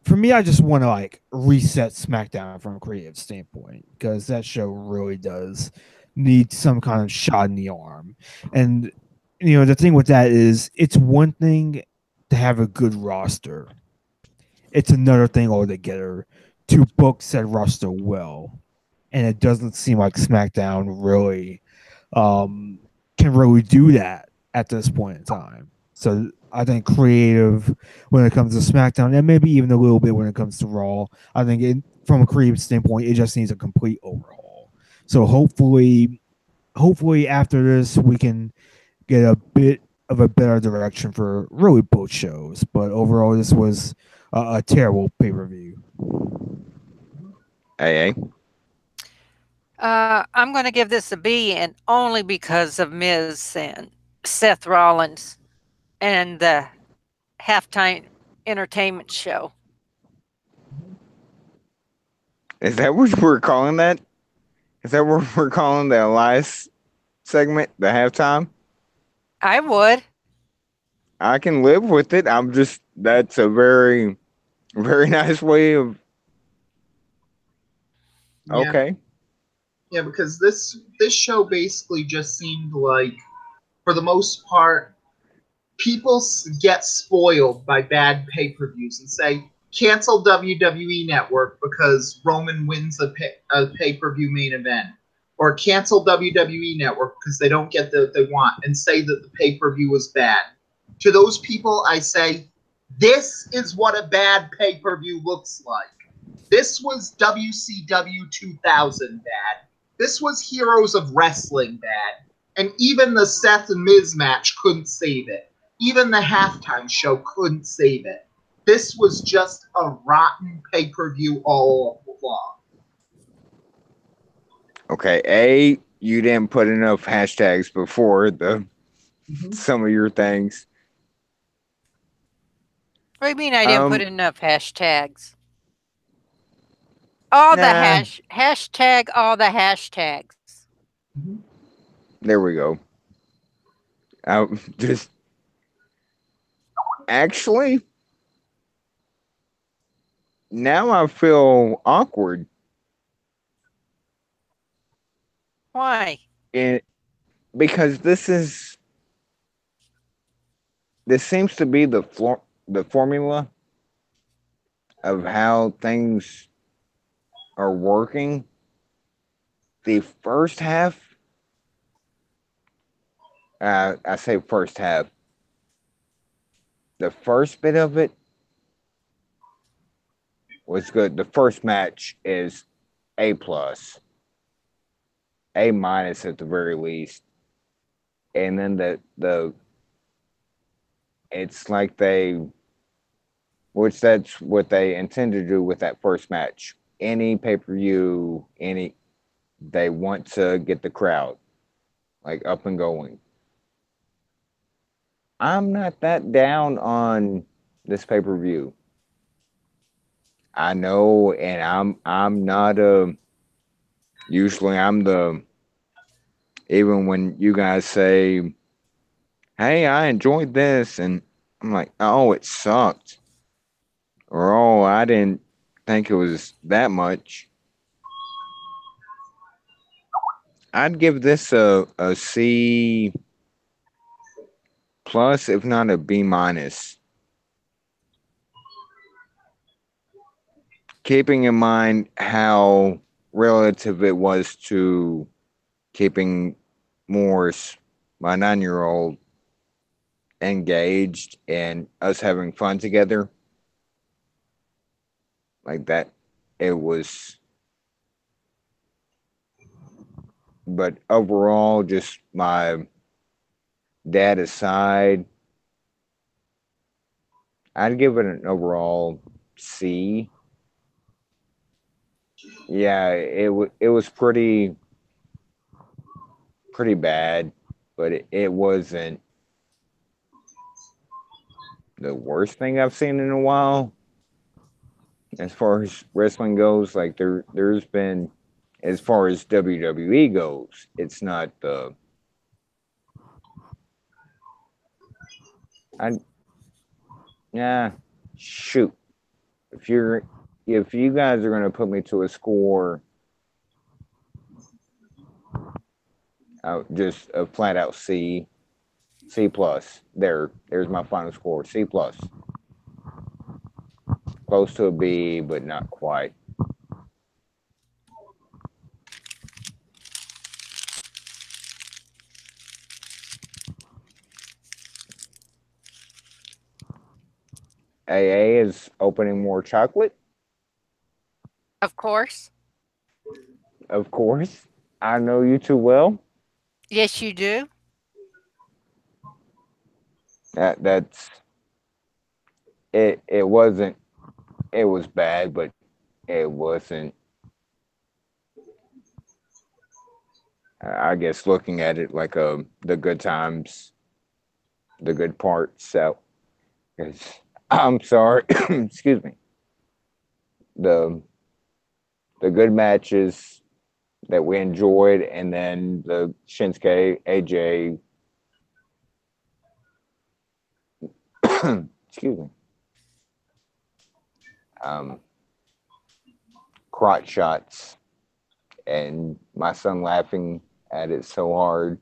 want to like reset SmackDown from a creative standpoint because that show really does need some kind of shot in the arm. And the thing with that is it's one thing to have a good roster. It's another thing altogether to book said roster well. And it doesn't seem like SmackDown really can really do that at this point in time. So I think creative when it comes to SmackDown, and maybe even a little bit when it comes to Raw. I think from a creative standpoint, it just needs a complete overhaul. So hopefully after this, we can get a bit of a better direction for really both shows. But overall, this was a terrible pay per view. AA. I'm going to give this a B, and only because of Miz and Seth Rollins and the halftime entertainment show. Is that what we're calling that? Is that what we're calling the Elias segment, the halftime? I would. I can live with it. That's a very, very nice way of. Yeah. Okay. Yeah, because this show basically just seemed like, for the most part, people get spoiled by bad pay-per-views and say cancel WWE Network because Roman wins a pay-per-view main event, or cancel WWE Network because they don't get what they want and say that the pay-per-view was bad. To those people, I say, this is what a bad pay-per-view looks like. This was WCW 2000 bad. This was Heroes of Wrestling bad. And even the Seth and Miz match couldn't save it. Even the halftime show couldn't save it. This was just a rotten pay-per-view all along. Okay, you didn't put enough hashtags before some of your things. What do you mean I didn't put enough hashtags? All the hashtag, all the hashtags. There we go. Just actually, now I feel awkward. Why? Because this seems to be the formula of how things are working. The first half, I say first half, the first bit of it was good. The first match is A plus, A minus at the very least, and then the it's like which that's what they intend to do with that first match. Any pay-per-view, they want to get the crowd like up and going. I'm not that down on this pay-per-view. I know, and I'm not usually I'm the even when you guys say, "Hey, I enjoyed this," and I'm like, "Oh, it sucked," or "Oh, I didn't think it was that much." I'd give this a C plus, if not a B minus. Keeping in mind how relative it was to keeping Morris, my 9-year-old, engaged and us having fun together. Like that, it was. But overall, just my dad aside, I'd give it an overall C. Yeah, it was pretty bad, but it wasn't the worst thing I've seen in a while. As far as wrestling goes, like there's been, as far as WWE goes, it's not the. Yeah, shoot. If you guys are gonna put me to a score, just a flat out C plus. There's my final score, C plus. Close to a B, but not quite. AA is opening more chocolate. Of course. Of course. I know you too well. Yes, you do. That's it. It wasn't. It was bad, but it wasn't. I guess looking at it like the good times, the good parts. So, I'm sorry. Excuse me. The good matches that we enjoyed, and then the Shinsuke AJ. Excuse me. Crotch shots, and my son laughing at it so hard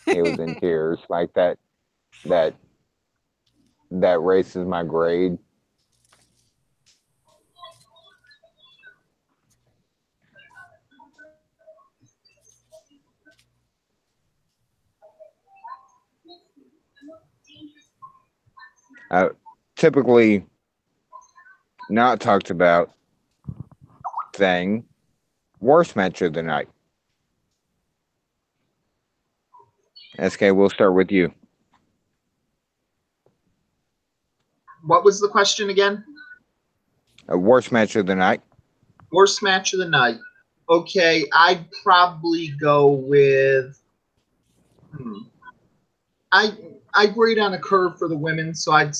he was in tears. Like that raises my grade. Typically not talked about thing. Worst match of the night. SK, we'll start with you. What was the question again? Worst match of the night. Worst match of the night. Okay, I'd probably go with. I grade on a curve for the women, so I'd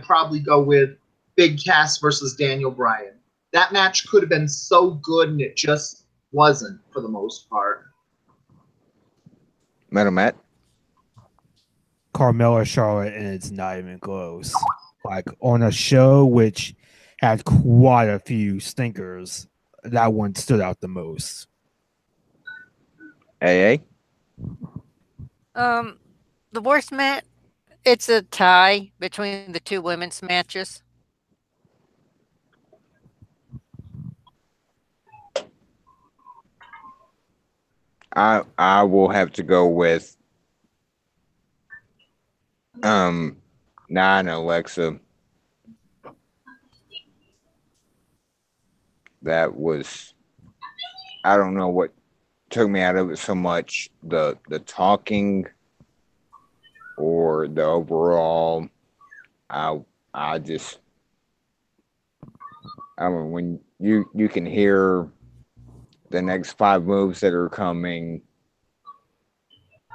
probably go with Big Cass versus Daniel Bryan. That match could have been so good, and it just wasn't for the most part. Metal Matt. Carmella Charlotte, and it's not even close. Like on a show which had quite a few stinkers, that one stood out the most. AA. The worst match. It's a tie between the two women's matches. I will have to go with Nia and Alexa. That was, I don't know what took me out of it so much, the talking or the overall. I just, I mean, when you can hear the next 5 moves that are coming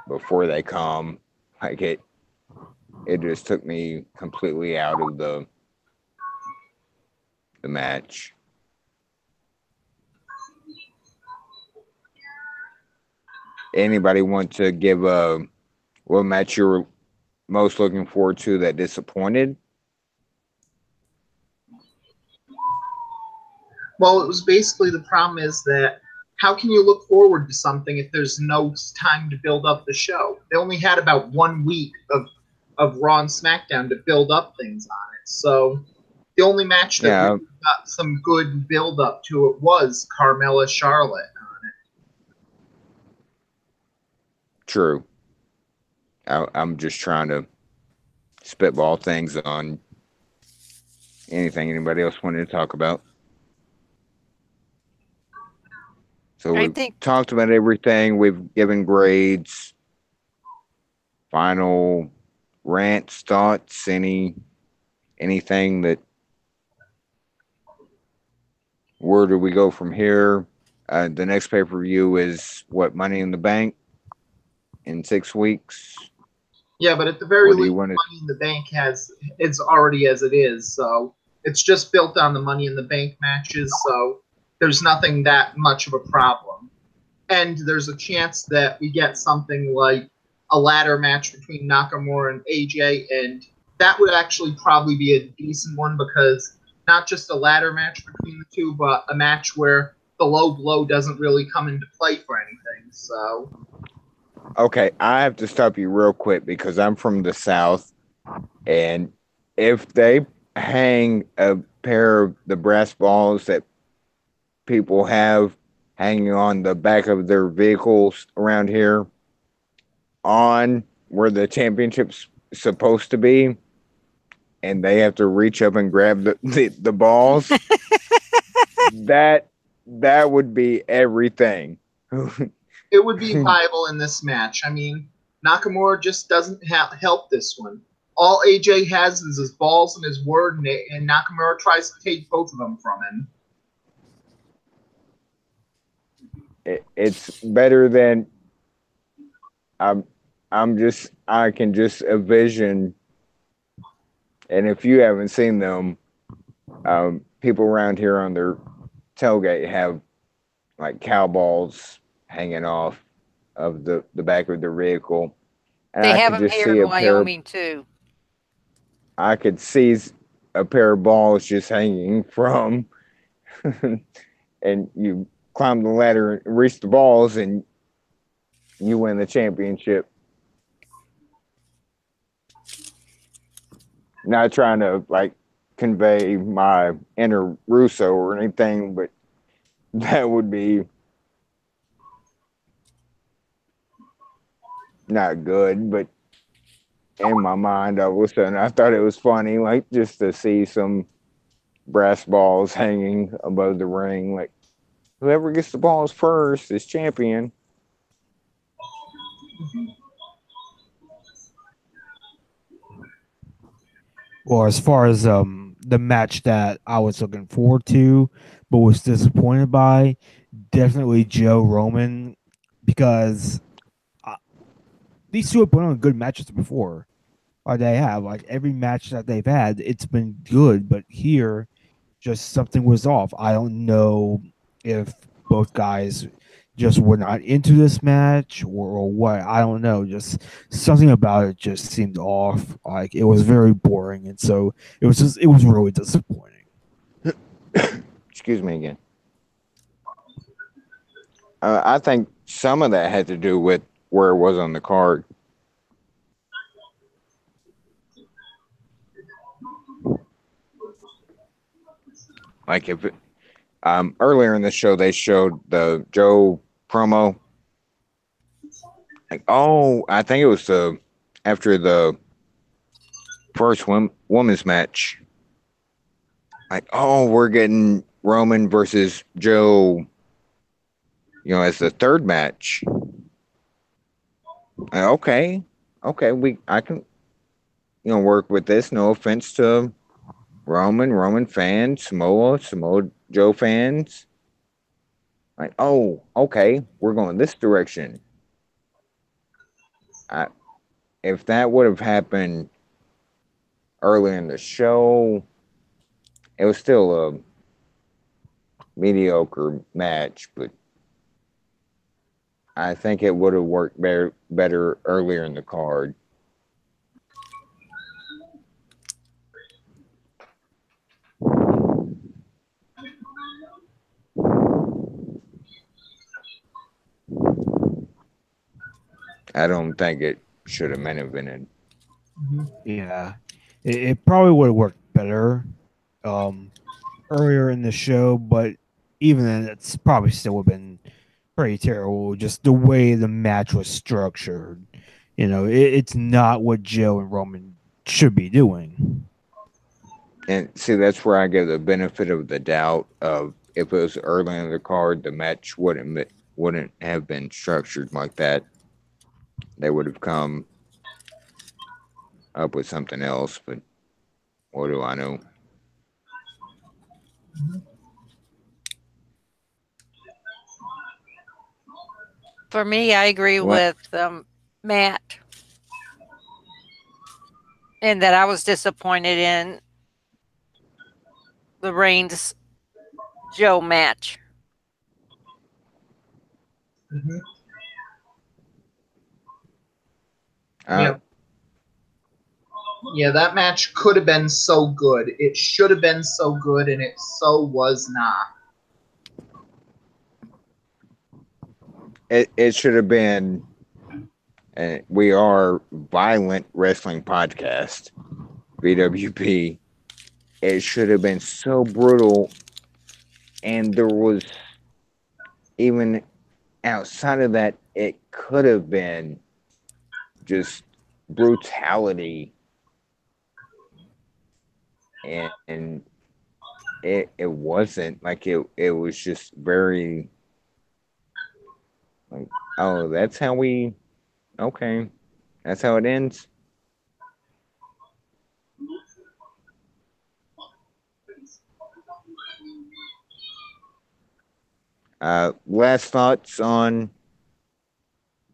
before they come, like it just took me completely out of the match. Anybody want to give what match you're most looking forward to that disappointed? Well, it was basically the problem is that how can you look forward to something if there's no time to build up the show? They only had about 1 week of Raw and SmackDown to build up things on it. So the only match that really got some good build up to it was Carmella Charlotte on it. True. I'm just trying to spitball things on anything anybody else wanted to talk about. So we've talked about everything. We've given grades, final rants, thoughts, anything that. Where do we go from here? The next pay-per-view is what, Money in the Bank in 6 weeks? Yeah, but at the very least, Money in the Bank it's already as it is, so it's just built on the Money in the Bank matches, so there's nothing that much of a problem. And there's a chance that we get something like a ladder match between Nakamura and AJ, and that would actually probably be a decent one because not just a ladder match between the two, but a match where the low blow doesn't really come into play for anything. So, okay, I have to stop you real quick because I'm from the South, and if they hang a pair of the brass balls that people have hanging on the back of their vehicles around here on where the championship's supposed to be, and they have to reach up and grab the balls, that would be everything. It would be viable in this match. I mean, Nakamura just doesn't help this one. All AJ has is his balls and his word, and Nakamura tries to take both of them from him. It's better than I can just envision, and if you haven't seen them, people around here on their tailgate have like cow balls hanging off of the back of their vehicle. And they have them here in Wyoming too. I could see a pair of balls just hanging from, and you climb the ladder and reach the balls, and you win the championship. Not trying to like convey my inner Russo or anything, but that would be not good. But in my mind, all of a sudden, I thought it was funny, like just to see some brass balls hanging above the ring. Like whoever gets the balls first is champion. Well, as far as the match that I was looking forward to, but was disappointed by, definitely Joe Roman, because uh, these two have put on good matches before. Or they have, like, every match that they've had, it's been good, but here just something was off. I don't know if both guys just were not into this match, or what. I don't know. Just something about it just seemed off. Like, it was very boring, and so it was really disappointing. Excuse me again. I think some of that had to do with where it was on the card. Like if it, earlier in the show they showed the Joe promo. Like, oh, I think it was the after the first women's match. Like, oh, we're getting Roman versus Joe, as the third match. Like, okay, I can, work with this. No offense to Roman fans, Samoa Joe fans. Like, oh, okay, we're going this direction. I, if that would have happened earlier in the show, it was still a mediocre match, but I think it would have worked better earlier in the card. I don't think it should have main evented. Yeah, it probably would have worked better earlier in the show, but even then, it's probably still would have been pretty terrible. Just the way the match was structured, it's not what Joe and Roman should be doing. And see, that's where I give the benefit of the doubt of if it was early in the card, the match wouldn't have been structured like that. They would have come up with something else, but what do I know? For me, I agree What? with Matt in that I was disappointed in the Reigns Joe match. Mm-hmm. Uh, Yeah, that match could have been so good. It should have been so good, and it so was not. it should have been. We are Violent Wrestling Podcast, VWP. It should have been so brutal, and there was even outside of that, it could have been just brutality, and it wasn't like it was just very like, oh, that's how we okay, that's how it ends. Last thoughts on,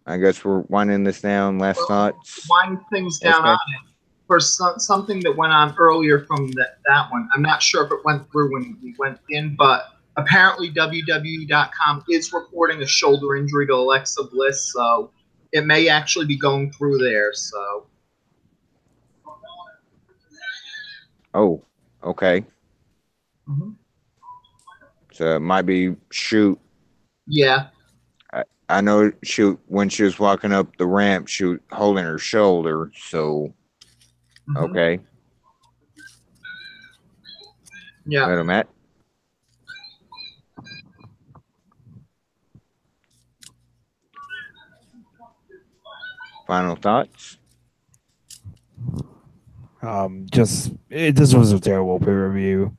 I guess we're winding this down. Last thoughts, Wind things down on it for something that went on earlier from that one. I'm not sure if it went through when we went in, but apparently WWE.com is reporting a shoulder injury to Alexa Bliss, so it may actually be going through there. So, oh, okay, mm-hmm. so it might be shoot. Yeah. I know when she was walking up the ramp, she was holding her shoulder. So, Mm-hmm. okay. Yeah. Little Matt. Final thoughts? This was a terrible pay-per-view.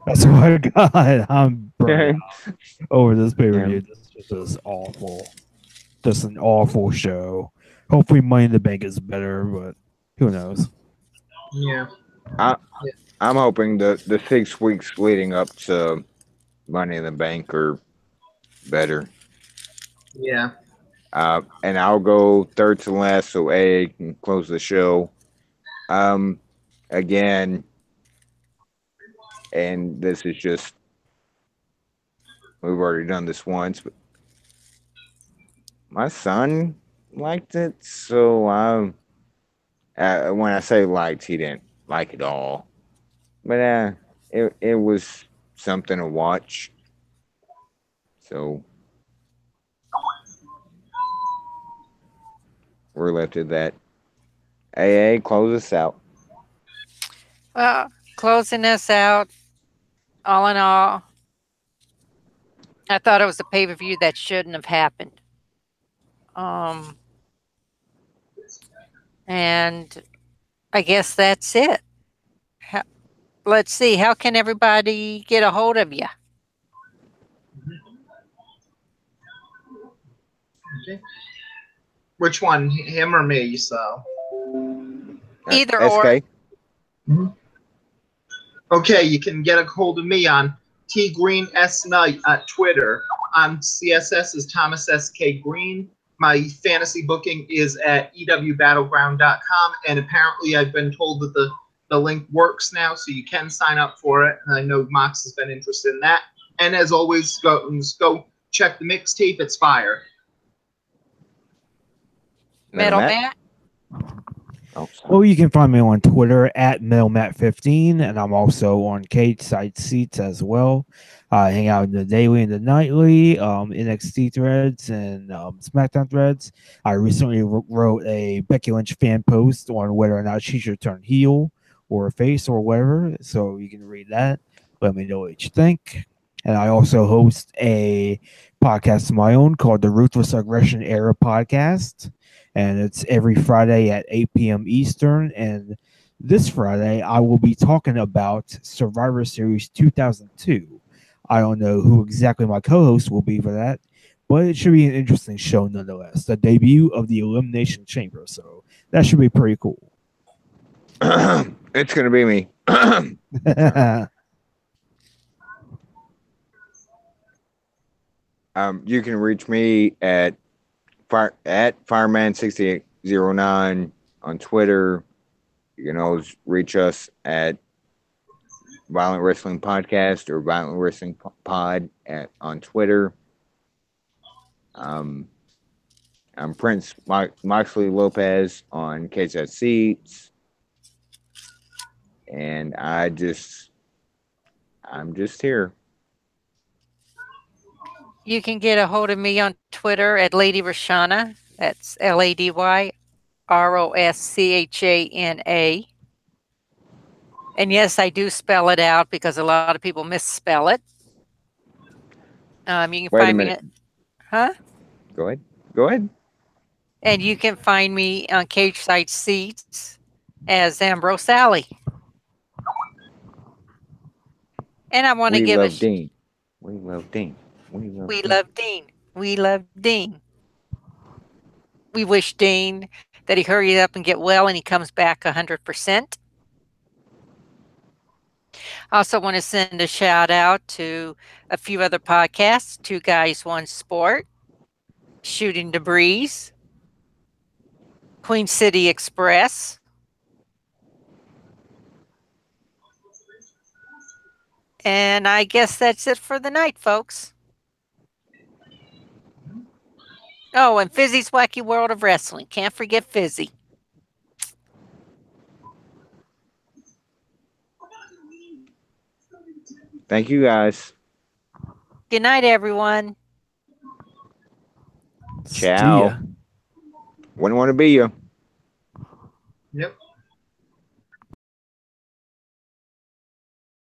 That's what I got. I'm burnt out over this Yeah. pay-per-view. This was awful. Just an awful show. Hopefully Money in the Bank is better, but who knows? Yeah. I I'm hoping the 6 weeks leading up to Money in the Bank are better. Yeah. And I'll go third to last so A can close the show. Um, again, and this is just we've already done this once, but my son liked it, so when I say liked, he didn't like it all, but it was something to watch. So we're left at that. AA, close us out. Well, closing us out, all in all, I thought it was a pay per view that shouldn't have happened. Um, and I guess that's it. Ho- Let's see. How can everybody get a hold of you? Okay. Which one, him or me? So. Either or. SK. Okay, you can get a hold of me on T Green S Knight at Twitter. On CSS is Thomas SK Green. My fantasy booking is at ewbattleground.com, and apparently I've been told that the link works now, so you can sign up for it. And I know Mox has been interested in that. And as always, go check the mixtape. It's fire. Metal Matt? Oh, Well, you can find me on Twitter at MetalMatt15, and I'm also on Cage Side Seats as well. I hang out in the daily and the nightly, NXT threads and SmackDown threads. I recently wrote a Becky Lynch fan post on whether or not she should turn heel or face or whatever, so you can read that. Let me know what you think. And I also host a podcast of my own called the Ruthless Aggression Era Podcast, and it's every Friday at 8 p.m. Eastern. And this Friday, I will be talking about Survivor Series 2002. I don't know who exactly my co host will be for that, but it should be an interesting show nonetheless. The debut of the Elimination Chamber. So that should be pretty cool. It's going to be me. You can reach me at Fireman6809 on Twitter. You can always reach us at Violent Wrestling Podcast or Violent Wrestling Pod on Twitter. I'm Prince Moxley Lopez on KZ Seats, and I'm just here. You can get a hold of me on Twitter at Lady Roshana. That's LadyRoschana. And yes, I do spell it out because a lot of people misspell it. You can Wait a find me minute. huh? Go ahead. Go ahead. And you can find me on Cage Side Seats as Ambrose Alley. And I want to We give love Dean. We love Dean. We love Dean. We love Dean. We wish Dean that he hurry up and get well and he comes back 100%. I also want to send a shout out to a few other podcasts, Two Guys, One Sport, Shooting Debris, Queen City Express, and I guess that's it for the night, folks. Oh, and Fizzy's Wacky World of Wrestling. Can't forget Fizzy. Thank you, guys. Good night, everyone. Ciao. Wouldn't want to be you. Yep.